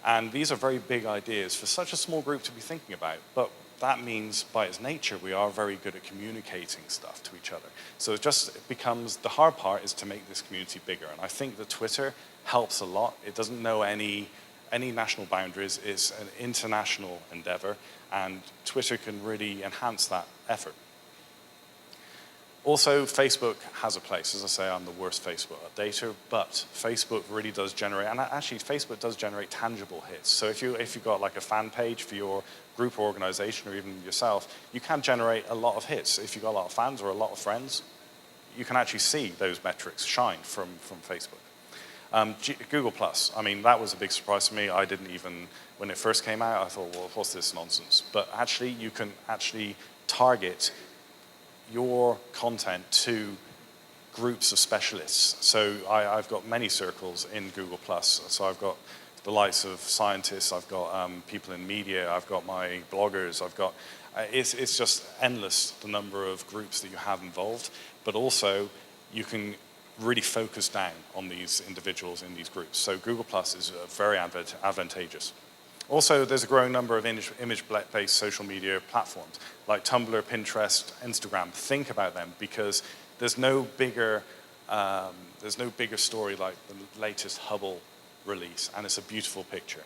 And these are very big ideas for such a small group to be thinking about, but that means, by its nature, we are very good at communicating stuff to each other. So it becomes, the hard part is to make this community bigger. And I think that Twitter helps a lot. It doesn't know any national boundaries. It's an international endeavor, and Twitter can really enhance that effort. Also, Facebook has a place. As I say, I'm the worst Facebook updater, but Facebook really does generate, and actually Facebook does generate tangible hits. So if you've got like a fan page for your group or organization, or even yourself, you can generate a lot of hits. If you've got a lot of fans or a lot of friends, you can actually see those metrics shine from Facebook. Google Plus, I mean, that was a big surprise to me. I didn't even, when it first came out, I thought, well, what's this nonsense? But actually, you can actually target your content to groups of specialists. So I've got many circles in Google Plus. So I've got the likes of scientists, I've got people in media, I've got my bloggers, I've got, it's just endless the number of groups that you have involved, but also you can really focus down on these individuals in these groups. So Google Plus is very advantageous. Also, there's a growing number of image-based social media platforms, like Tumblr, Pinterest, Instagram. Think about them, because there's no bigger story like the latest Hubble release, and it's a beautiful picture.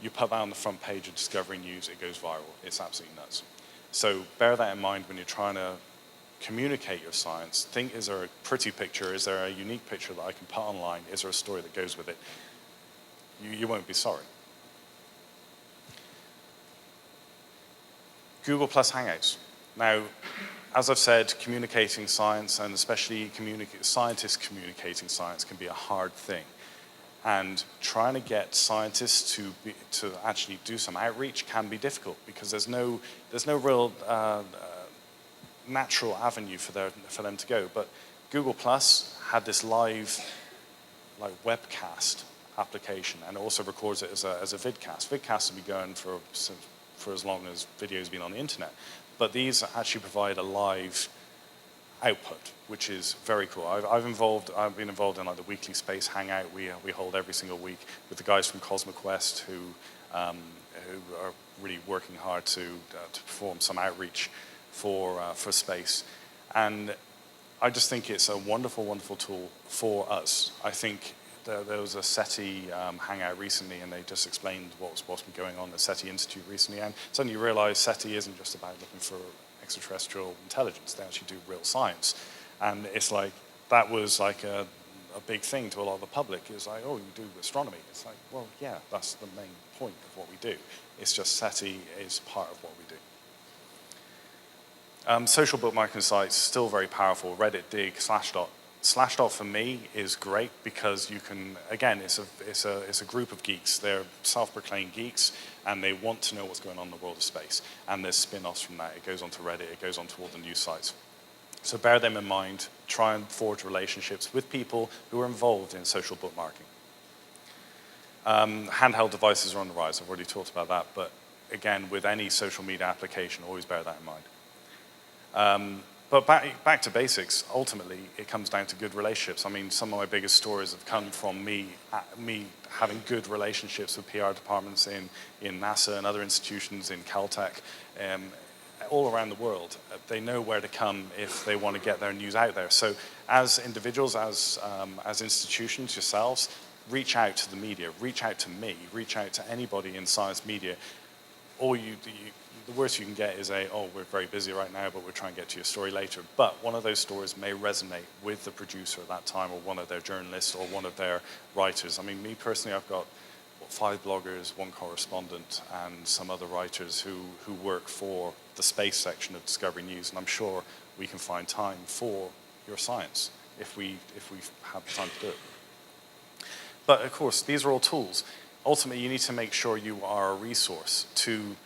You put that on the front page of Discovery News, it goes viral. It's absolutely nuts. So bear that in mind when you're trying to communicate your science. Think, is there a pretty picture? Is there a unique picture that I can put online? Is there a story that goes with it? You won't be sorry. Google Plus Hangouts. Now, as I've said, communicating science, and especially scientists communicating science, can be a hard thing. And trying to get scientists to actually do some outreach can be difficult because there's no real natural avenue for them to go. But Google Plus had this live webcast application, and it also records it as a vidcast. Vidcasts will be going for as long as video's been on the internet. But these actually provide a live output, which is very cool. I've been involved in the weekly space hangout we hold every single week with the guys from CosmoQuest who are really working hard to perform some outreach for space. And I just think it's a wonderful, wonderful tool for us. I think there was a SETI hangout recently, and they just explained what's been going on at the SETI Institute recently. And suddenly you realize SETI isn't just about looking for extraterrestrial intelligence. They actually do real science. And it's like, that was like a big thing to a lot of the public. It's like, oh, you do astronomy. It's like, well, yeah, that's the main point of what we do. It's just SETI is part of what we do. Social bookmarking sites, still very powerful. Reddit, Dig, Slashdot. Slashdot for me is great because you can, again, it's a group of geeks. They're self-proclaimed geeks, and they want to know what's going on in the world of space. And there's spin-offs from that. It goes onto Reddit. It goes onto all the news sites. So bear them in mind. Try and forge relationships with people who are involved in social bookmarking. Handheld devices are on the rise. I've already talked about that. But again, with any social media application, always bear that in mind. But back to basics, ultimately, it comes down to good relationships. I mean, some of my biggest stories have come from me having good relationships with PR departments in NASA and other institutions in Caltech, all around the world. They know where to come if they want to get their news out there. So as individuals, as institutions yourselves, reach out to the media, reach out to me, reach out to anybody in science media. The worst you can get is oh, we're very busy right now, but we'll try and get to your story later. But one of those stories may resonate with the producer at that time, or one of their journalists, or one of their writers. I mean, me personally, I've got 5 bloggers, 1 correspondent, and some other writers who work for the space section of Discovery News, and I'm sure we can find time for your science if we have the time to do it. But of course, these are all tools. Ultimately, you need to make sure you are a resource to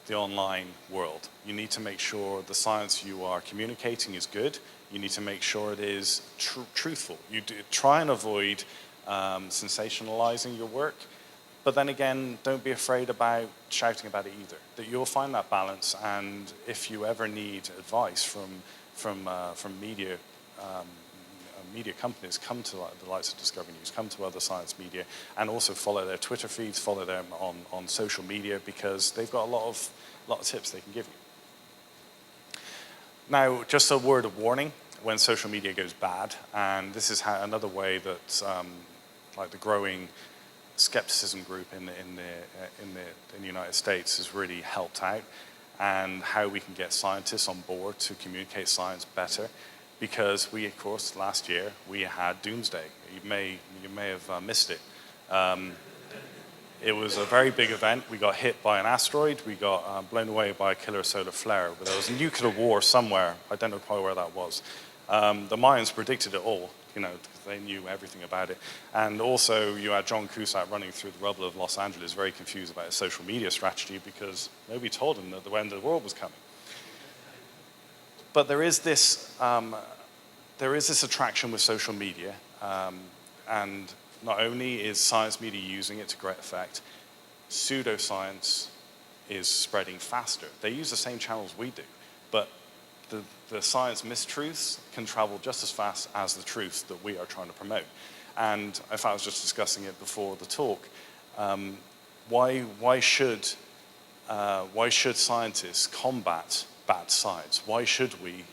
the online world. You need to make sure the science you are communicating is good. You need to make sure it is truthful. You try and avoid sensationalizing your work, but then again, don't be afraid about shouting about it either. That you'll find that balance, and if you ever need advice from media companies, come to the likes of Discovery News, come to other science media, and also follow their Twitter feeds, follow them on social media, because they've got a lot of tips they can give you. Now, just a word of warning when social media goes bad, and this is another way that the growing skepticism group in the United States has really helped out, and how we can get scientists on board to communicate science better. Because we, of course, last year, we had Doomsday. You may have missed it. It was a very big event. We got hit by an asteroid. We got blown away by a killer solar flare. There was a nuclear war somewhere. I don't know quite where that was. The Mayans predicted it all. They knew everything about it. And also, you had John Cusack running through the rubble of Los Angeles, very confused about his social media strategy because nobody told him that the end of the world was coming. But there is this attraction with social media, and not only is science media using it to great effect, pseudoscience is spreading faster. They use the same channels we do, but the science mistruths can travel just as fast as the truths that we are trying to promote. And in fact, I was just discussing it before the talk. Why should scientists combat bad science? Why should we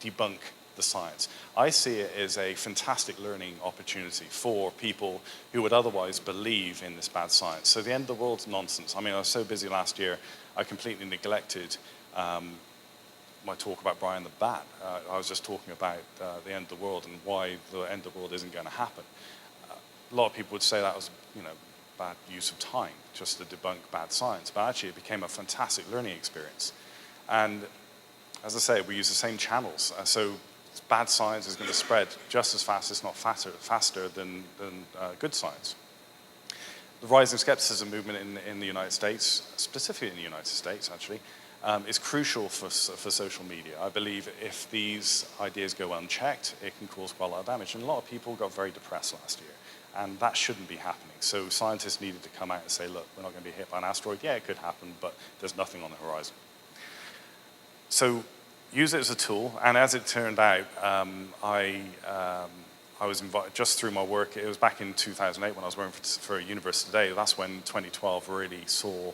debunk the science? I see it as a fantastic learning opportunity for people who would otherwise believe in this bad science. So the end of the world's nonsense. I mean, I was so busy last year, I completely neglected my talk about Brian the Bat. I was just talking about the end of the world and why the end of the world isn't going to happen. A lot of people would say that was, bad use of time, just to debunk bad science. But actually, it became a fantastic learning experience. And as I say, we use the same channels. So bad science is going to spread just as fast, if not faster than good science. the rising skepticism movement in the United States, specifically in the United States actually, is crucial for social media. I believe if these ideas go unchecked, it can cause quite a lot of damage. And a lot of people got very depressed last year. And that shouldn't be happening. So scientists needed to come out and say, look, we're not going to be hit by an asteroid. Yeah, it could happen, but there's nothing on the horizon. So use it as a tool. And as it turned out, I was invited, just through my work, it was back in 2008 when I was working for a university today. That's when 2012 really saw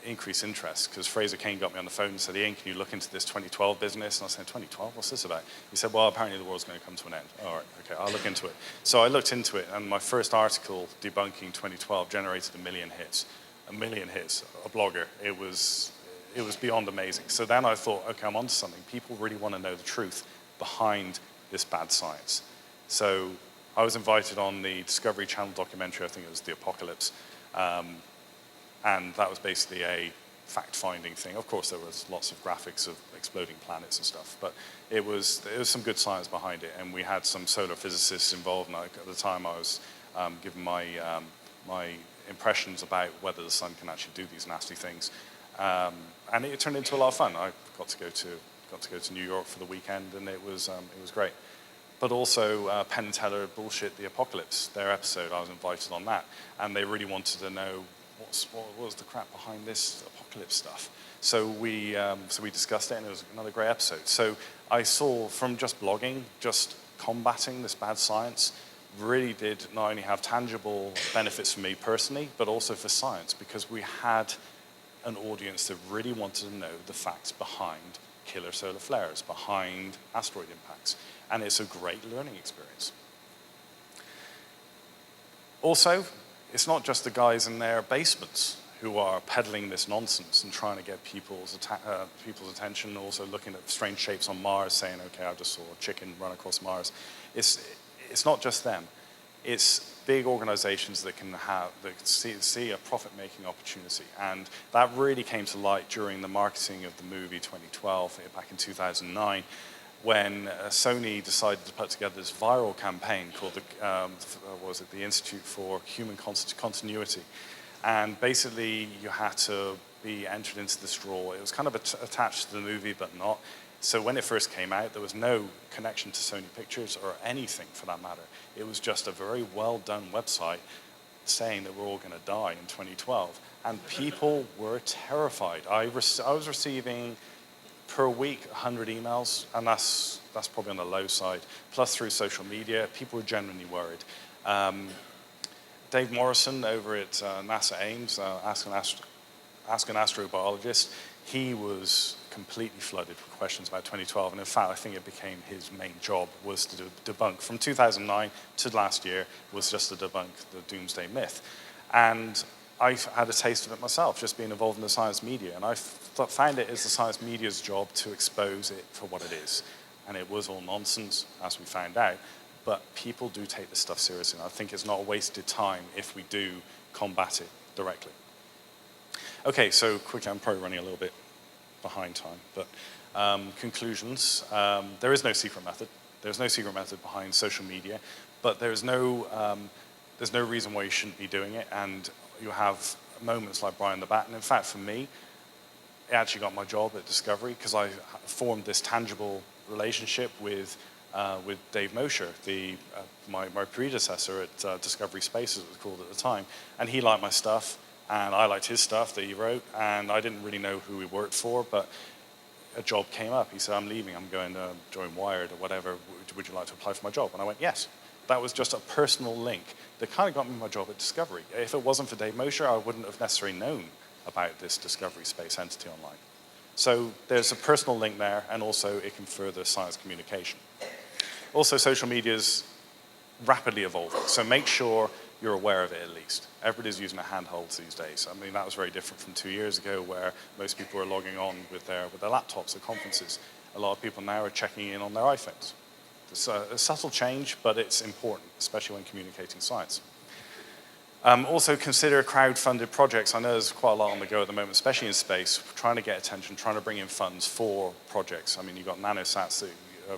increased interest, because Fraser Kane got me on the phone and said, Ian, can you look into this 2012 business? And I said, 2012, what's this about? He said, well, apparently the world's going to come to an end. All right, okay, I'll look into it. So I looked into it, and my first article debunking 2012 generated 1 million hits. 1 million hits, a blogger. It was beyond amazing. So then I thought, okay, I'm onto something. People really want to know the truth behind this bad science. So I was invited on the Discovery Channel documentary, I think it was The Apocalypse, and that was basically a fact-finding thing. Of course, there was lots of graphics of exploding planets and stuff, but there was some good science behind it, and we had some solar physicists involved, and at the time I was given my impressions about whether the sun can actually do these nasty things. And it turned into a lot of fun. I got to go to New York for the weekend, and it was great. But also Penn and Teller Bullshit the Apocalypse, their episode, I was invited on that, and they really wanted to know what was the crap behind this apocalypse stuff. So we discussed it, and it was another great episode. So I saw from just blogging, just combating this bad science, really did not only have tangible benefits for me personally, but also for science, because we had an audience that really wanted to know the facts behind killer solar flares, behind asteroid impacts. And it's a great learning experience. Also, it's not just the guys in their basements who are peddling this nonsense and trying to get people's attention, also looking at strange shapes on Mars, saying, okay, I just saw a chicken run across Mars. It's not just them. It's big organizations that see a profit-making opportunity. And that really came to light during the marketing of the movie 2012, back in 2009, when Sony decided to put together this viral campaign called the Institute for Human Continuity. And basically, you had to be entered into this draw. It was kind of attached to the movie, but not. So when it first came out, there was no connection to Sony Pictures or anything for that matter. It was just a very well-done website saying that we're all going to die in 2012. And people were terrified. I was receiving per week 100 emails, and that's probably on the low side. Plus through social media, people were genuinely worried. Dave Morrison over at NASA Ames, Ask an Astrobiologist, he was completely flooded with questions about 2012, and in fact, I think it became his main job was to debunk. From 2009 to last year was just to debunk the doomsday myth. And I had a taste of it myself, just being involved in the science media, and I found it as the science media's job to expose it for what it is. And it was all nonsense, as we found out, but people do take this stuff seriously, and I think it's not a wasted time if we do combat it directly. Okay, so quickly, I'm probably running a little bit behind time, but conclusions. There is no secret method. There's no secret method behind social media, but there's no reason why you shouldn't be doing it, and you have moments like Brian the Bat, and in fact, for me, it actually got my job at Discovery because I formed this tangible relationship with Dave Mosher, my predecessor at Discovery Space, as it was called at the time, and he liked my stuff, and I liked his stuff that he wrote, and I didn't really know who he worked for, but a job came up. He said, I'm leaving, I'm going to join Wired or whatever, would you like to apply for my job? And I went, yes. That was just a personal link that kind of got me my job at Discovery. If it wasn't for Dave Mosher, I wouldn't have necessarily known about this Discovery Space entity online. So there's a personal link there, and also it can further science communication. Also, social media is rapidly evolving, so make sure you're aware of it at least. Everybody's using a handheld these days. I mean, that was very different from 2 years ago where most people were logging on with their laptops at conferences. A lot of people now are checking in on their iPhones. It's a subtle change, but it's important, especially when communicating science. Also consider crowd-funded projects. I know there's quite a lot on the go at the moment, especially in space, trying to get attention, trying to bring in funds for projects. I mean, you've got nanosats that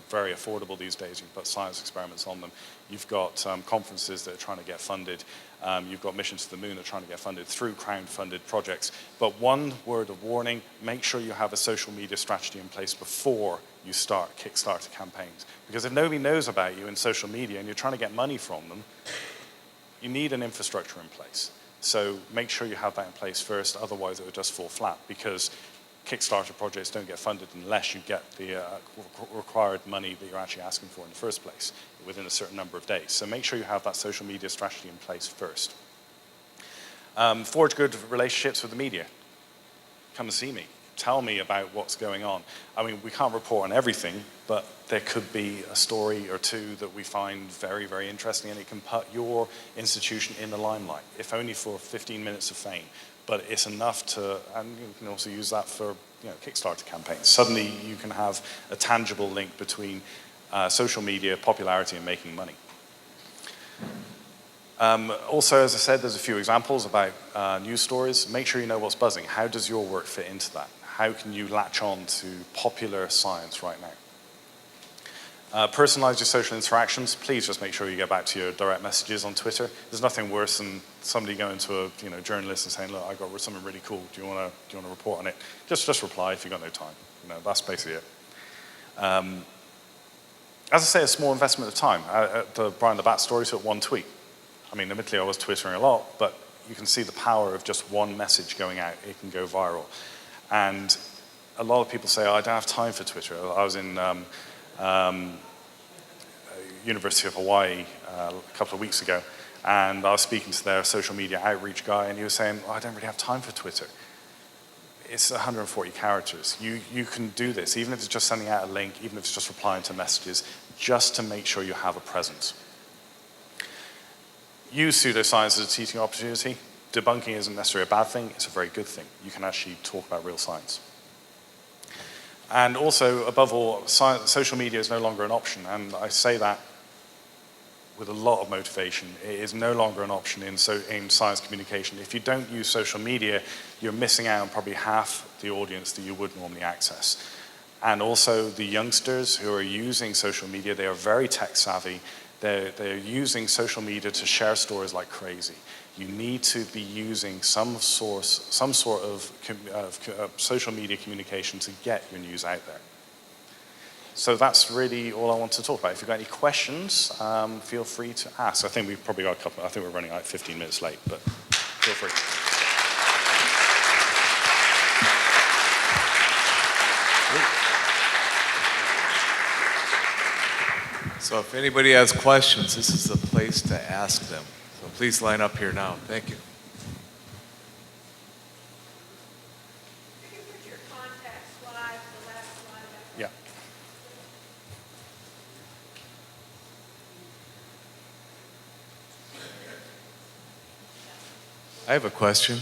very affordable these days. You can put science experiments on them. You've got conferences that are trying to get funded. You've got missions to the moon that are trying to get funded through crowd-funded projects. But one word of warning, make sure you have a social media strategy in place before you start Kickstarter campaigns. Because if nobody knows about you in social media and you're trying to get money from them, you need an infrastructure in place. So make sure you have that in place first, otherwise it will just fall flat, because Kickstarter projects don't get funded unless you get the required money that you're actually asking for in the first place within a certain number of days. So make sure you have that social media strategy in place first. Forge good relationships with the media. Come and see me. Tell me about what's going on. I mean, we can't report on everything, but there could be a story or two that we find very, very interesting, and it can put your institution in the limelight, if only for 15 minutes of fame. But it's enough to, and you can also use that for Kickstarter campaigns. Suddenly you can have a tangible link between social media, popularity, and making money. Also, as I said, there's a few examples about news stories. Make sure you know what's buzzing. How does your work fit into that? How can you latch on to popular science right now? Personalize your social interactions. Please just make sure you get back to your direct messages on Twitter. There's nothing worse than somebody going to a journalist and saying, "Look, I got something really cool. Do you want to report on it?" Just reply if you've got no time. That's basically it. As I say, a small investment of time. The Brian the Bat story took one tweet. I mean, admittedly, I was twittering a lot, but you can see the power of just one message going out. It can go viral. And a lot of people say, "Oh, I don't have time for Twitter." I was in University of Hawaii a couple of weeks ago, and I was speaking to their social media outreach guy, and he was saying, "Oh, I don't really have time for Twitter. It's 140 characters. You can do this, even if it's just sending out a link, even if it's just replying to messages, just to make sure you have a presence." Use pseudoscience as a teaching opportunity. Debunking isn't necessarily a bad thing, it's a very good thing. You can actually talk about real science. And also, above all, social media is no longer an option, and I say that with a lot of motivation. It is no longer an option in science communication. If you don't use social media, you're missing out on probably half the audience that you would normally access. And also, the youngsters who are using social media, they are very tech savvy. They're using social media to share stories like crazy. You need to be using some sort of social media communication to get your news out there. So that's really all I want to talk about. If you've got any questions, feel free to ask. I think we've probably got a couple. I think we're running like 15 minutes late, but feel free. So if anybody has questions, this is the place to ask them. So please line up here now. Thank you. You can put your contact slide, the last slide. Yeah. I have a question.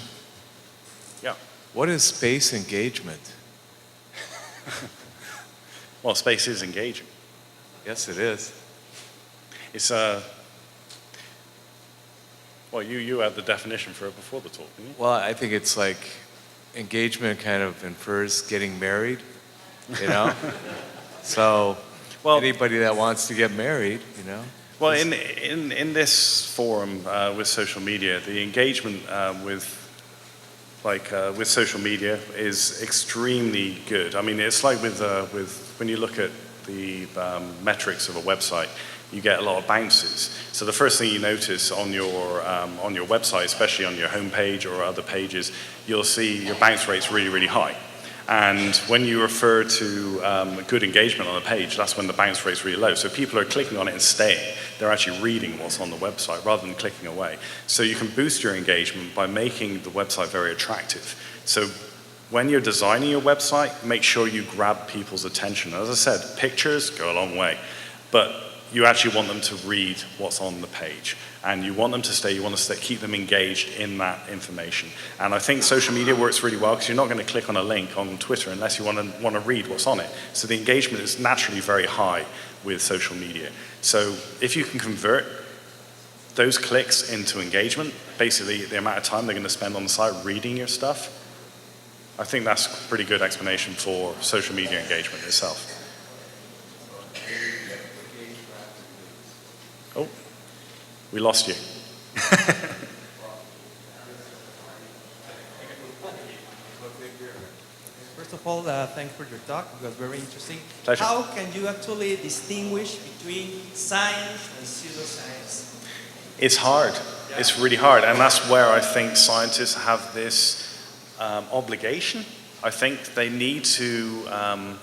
Yeah. What is space engagement? Well, space is engaging. Yes, it is. It's well, you had the definition for it before the talk, didn't you? Well, I think it's like engagement kind of infers getting married, So anybody that wants to get married, Well, in this forum with social media, the engagement with social media is extremely good. I mean, it's like with when you look at the metrics of a website, you get a lot of bounces. So the first thing you notice on your website, especially on your homepage or other pages, you'll see your bounce rate's really, really high. And when you refer to good engagement on a page, that's when the bounce rate's really low. So people are clicking on it and staying. They're actually reading what's on the website rather than clicking away. So you can boost your engagement by making the website very attractive. So when you're designing your website, make sure you grab people's attention. As I said, pictures go a long way, but you actually want them to read what's on the page. And you want them to stay, you want to keep them engaged in that information. And I think social media works really well because you're not going to click on a link on Twitter unless you want to read what's on it. So the engagement is naturally very high with social media. So if you can convert those clicks into engagement, basically the amount of time they're going to spend on the site reading your stuff, I think that's a pretty good explanation for social media engagement itself. Oh, we lost you. First of all, thanks for your talk. It was very interesting. Pleasure. How can you actually distinguish between science and pseudoscience? It's hard. It's really hard. And that's where I think scientists have this obligation. I think they need to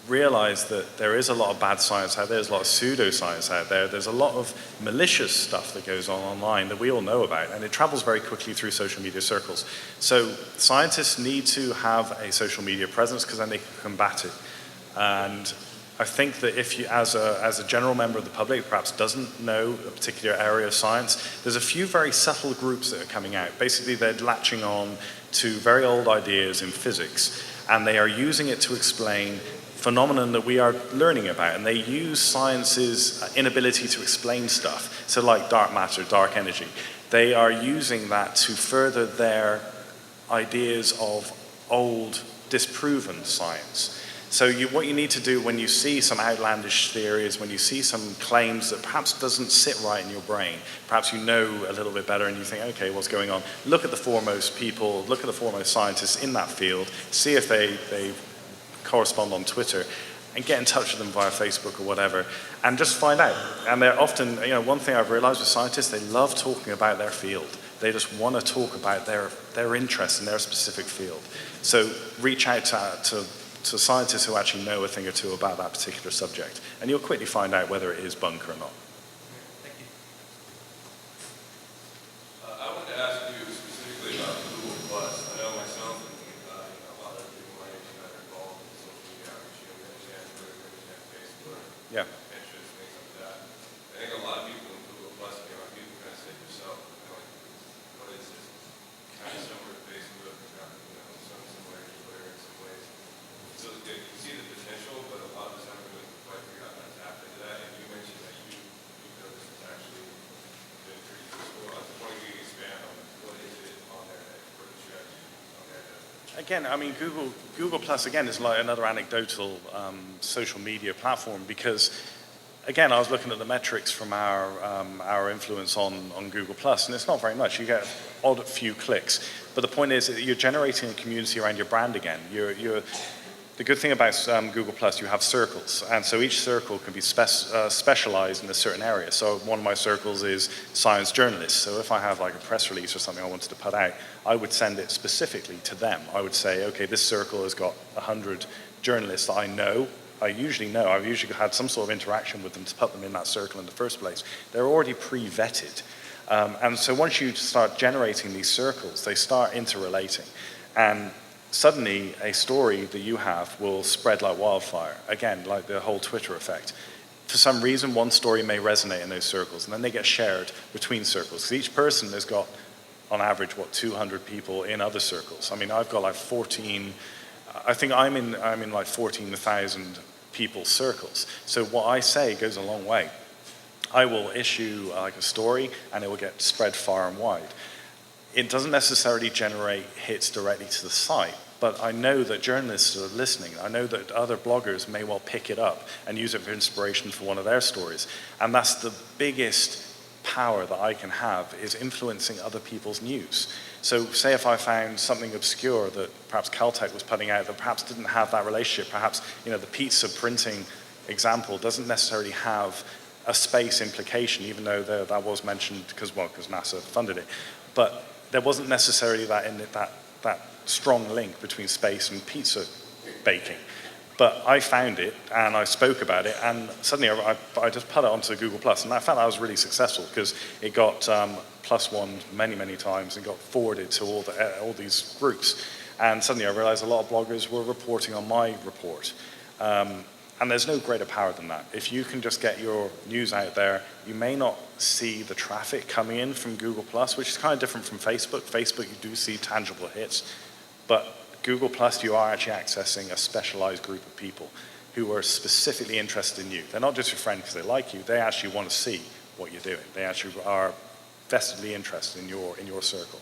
realize that there is a lot of bad science out there. There's a lot of pseudoscience out there. There's a lot of malicious stuff that goes on online that we all know about. And it travels very quickly through social media circles. So scientists need to have a social media presence because then they can combat it. And I think that if you, as a general member of the public, perhaps doesn't know a particular area of science, there's a few very subtle groups that are coming out. Basically, they're latching on to very old ideas in physics, and they are using it to explain phenomenon that we are learning about, and they use science's inability to explain stuff. So like dark matter, dark energy, they are using that to further their ideas of old, disproven science. So what you need to do when you see some outlandish theories, when you see some claims that perhaps doesn't sit right in your brain, perhaps you know a little bit better and you think, okay, what's going on? Look at the foremost people, look at the foremost scientists in that field, see if they correspond on Twitter, and get in touch with them via Facebook or whatever, and just find out. And they're often, one thing I've realized with scientists, they love talking about their field. They just want to talk about their interest in their specific field. So reach out to scientists who actually know a thing or two about that particular subject, and you'll quickly find out whether it is bunk or not. Thank you. I wanted to ask you specifically about Google Plus. I know myself and a lot of people my age that are involved in social media outreach. We understand Twitter, we understand Facebook, Yeah. Pinterest, things like that. I think a lot of people in Google Plus, people kind of say to yourself, what is this? Kind of similar to Facebook, some similar to Twitter in some ways. So you see the potential, but a lot of the time we don't quite figure out how to tap into that. And you mentioned that you know this has actually been pretty useful. I was wondering if you could expand on what is it on there that for the strategy on there that Again, I mean, Google Plus again is like another anecdotal social media platform because, again, I was looking at the metrics from our influence on Google Plus, and it's not very much. You get odd few clicks, but the point is that you're generating a community around your brand again. The good thing about Google Plus, you have circles, and so each circle can be specialized in a certain area. So one of my circles is science journalists. So if I have like a press release or something I wanted to put out, I would send it specifically to them. I would say, okay, this circle has got 100 journalists that I know. I've usually had some sort of interaction with them to put them in that circle in the first place. They're already pre-vetted. And so once you start generating these circles, they start interrelating. And suddenly a story that you have will spread like wildfire. Again, like the whole Twitter effect. For some reason, one story may resonate in those circles, and then they get shared between circles. Because each person has got, on average, 200 people in other circles. I mean, I've got like 14, I think I'm in like 14,000 people circles. So what I say goes a long way. I will issue like a story, and it will get spread far and wide. It doesn't necessarily generate hits directly to the site, but I know that journalists are listening. I know that other bloggers may well pick it up and use it for inspiration for one of their stories. And that's the biggest power that I can have, is influencing other people's news. So say if I found something obscure that perhaps Caltech was putting out that perhaps didn't have that relationship, perhaps the pizza printing example doesn't necessarily have a space implication, even though that was mentioned because NASA funded it. But there wasn't necessarily that strong link between space and pizza baking. But I found it, and I spoke about it, and suddenly I just put it onto Google+, and I found I was really successful because it got +1 many, many times and got forwarded to all these groups. And suddenly I realized a lot of bloggers were reporting on my report. And there's no greater power than that. If you can just get your news out there, you may not see the traffic coming in from Google+, which is kind of different from Facebook. Facebook, you do see tangible hits. But Google+, you are actually accessing a specialized group of people who are specifically interested in you. They're not just your friend because they like you. They actually want to see what you're doing. They actually are vestedly interested in your circle.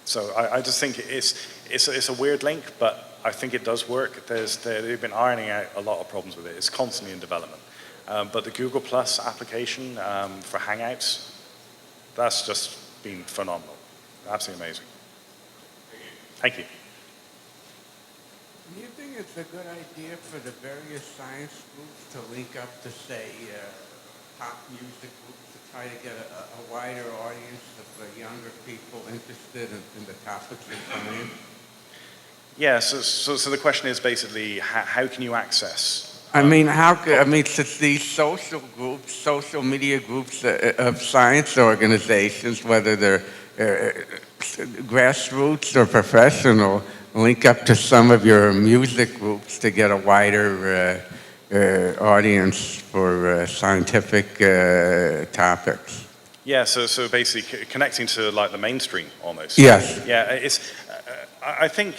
So I just think it's a weird link, but I think it does work. They've been ironing out a lot of problems with it. It's constantly in development. But the Google Plus application for Hangouts, that's just been phenomenal. Absolutely amazing. Thank you. Do you think it's a good idea for the various science groups to link up to, say, pop music groups to try to get a wider audience of younger people interested in the topics of science? Yeah, so the question is basically, how can you access? I mean, since these social groups, social media groups of science organizations, whether they're grassroots or professional, link up to some of your music groups to get a wider audience for scientific topics. Yeah, so basically connecting to like the mainstream almost. Yes. Yeah, I think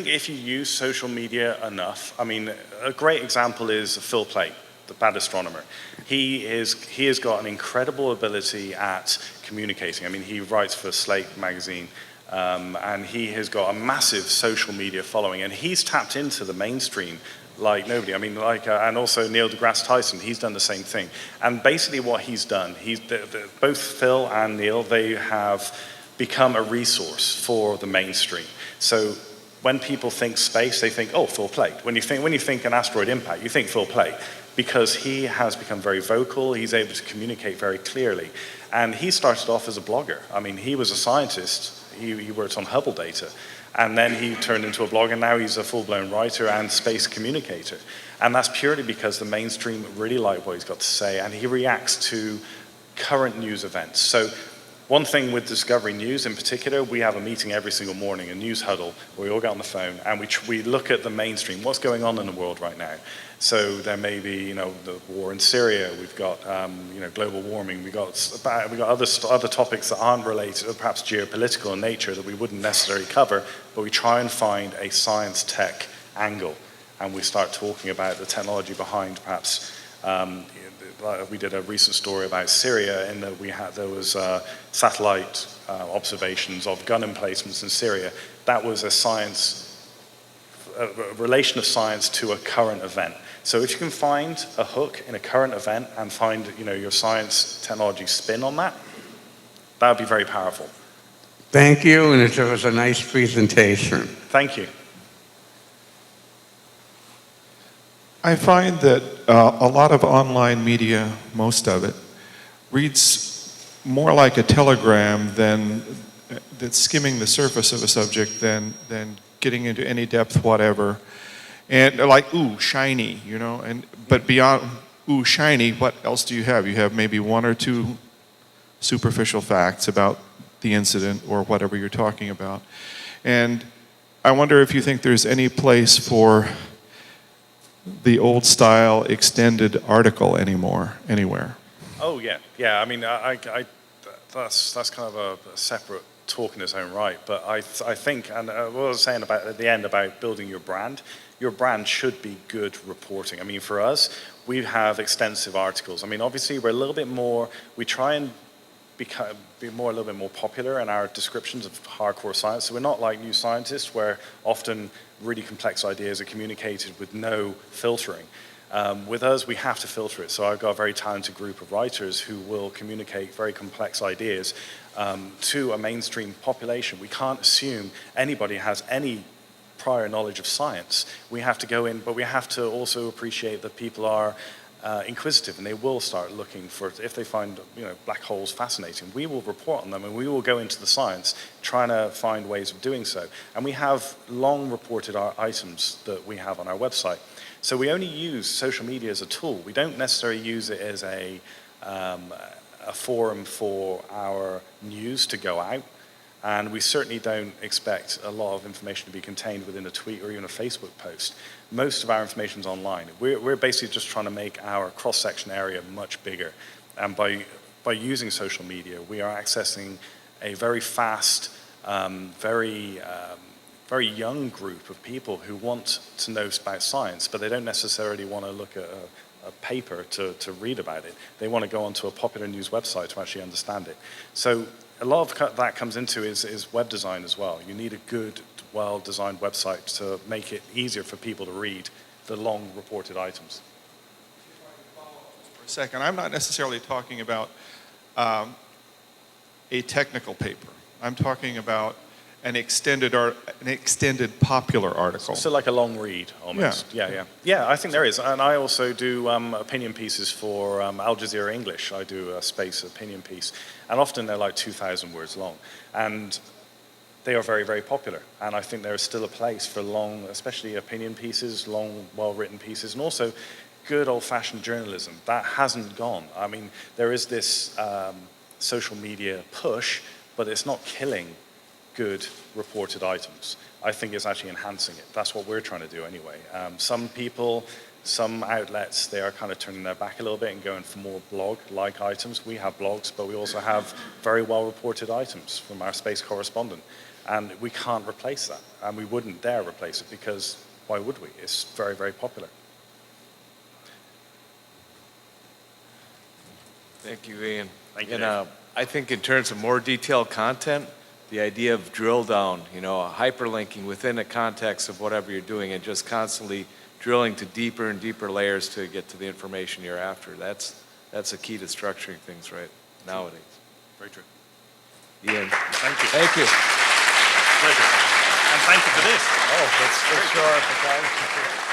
if you use social media enough, I mean, a great example is Phil Plait, the bad astronomer. He has got an incredible ability at communicating. I mean, he writes for Slate magazine, and he has got a massive social media following, and he's tapped into the mainstream like nobody. I mean, and also Neil deGrasse Tyson, he's done the same thing. And basically what he's done, both Phil and Neil, they have become a resource for the mainstream. So when people think space, they think, oh, Phil Plait. When you think an asteroid impact, you think Phil Plait, because he has become very vocal, he's able to communicate very clearly. And he started off as a blogger. I mean, he was a scientist, he worked on Hubble data, and then he turned into a blogger, and now he's a full-blown writer and space communicator. And that's purely because the mainstream really like what he's got to say, and he reacts to current news events. So one thing with Discovery News in particular, we have a meeting every single morning, a news huddle, where we all get on the phone and we look at the mainstream, what's going on in the world right now. So there may be, the war in Syria, we've got, global warming, we've got other topics that aren't related, or perhaps geopolitical in nature that we wouldn't necessarily cover, but we try and find a science tech angle, and we start talking about the technology behind perhaps. We did a recent story about Syria in that there was satellite observations of gun emplacements in Syria. That was a relation of science to a current event. So if you can find a hook in a current event and find your science technology spin on that, that would be very powerful. Thank you, and it was a nice presentation. Thank you. I find that a lot of online media, most of it, reads more like a telegram that's skimming the surface of a subject than getting into any depth whatever. And like, ooh, shiny, but beyond, ooh, shiny, what else do you have? You have maybe one or two superficial facts about the incident or whatever you're talking about. And I wonder if you think there's any place for the old style extended article anywhere. Oh yeah. I mean, that's kind of a separate talk in its own right. But I think, and what I was saying about at the end about building your brand should be good reporting. I mean, for us, we have extensive articles. I mean, obviously, we're a little bit more. We try and be a little bit more popular in our descriptions of hardcore science. So we're not like New Scientists, where often really complex ideas are communicated with no filtering. With us, we have to filter it. So I've got a very talented group of writers who will communicate very complex ideas to a mainstream population. We can't assume anybody has any prior knowledge of science. We have to go in, but we have to also appreciate that people are inquisitive, and they will start looking for, if they find black holes fascinating, we will report on them, and we will go into the science trying to find ways of doing so. And we have long reported our items that we have on our website. So we only use social media as a tool. We don't necessarily use it as a forum for our news to go out. And we certainly don't expect a lot of information to be contained within a tweet or even a Facebook post. Most of our information is online. We're basically just trying to make our cross-section area much bigger. And by using social media, we are accessing a very fast, very young group of people who want to know about science, but they don't necessarily want to look at a paper to read about it. They want to go onto a popular news website to actually understand it. So a lot of that comes into is web design as well. You need a good, well-designed website to make it easier for people to read the long reported items. second. I'm not necessarily talking about a technical paper. I'm talking about an extended popular article. So like a long read, almost. Yeah, I think there is. And I also do opinion pieces for Al Jazeera English. I do a space opinion piece. And often they're like 2,000 words long. And they are very, very popular. And I think there is still a place for long, especially opinion pieces, long, well-written pieces, and also good old-fashioned journalism. That hasn't gone. I mean, there is this social media push, but it's not killing good reported items. I think it's actually enhancing it. That's what we're trying to do anyway. Some people, some outlets, they are kind of turning their back a little bit and going for more blog-like items. We have blogs, but we also have very well-reported items from our space correspondent. And we can't replace that. And we wouldn't dare replace it because why would we? It's very, very popular. Thank you, Ian. Thank you, And Dave. I think in terms of more detailed content, the idea of drill down, hyperlinking within the context of whatever you're doing and just constantly drilling to deeper and deeper layers to get to the information you're after. That's a key to structuring things right nowadays. Very true. Ian. Thank you. Thank you. Pleasure. And thank you for this. Oh, let's show our photography.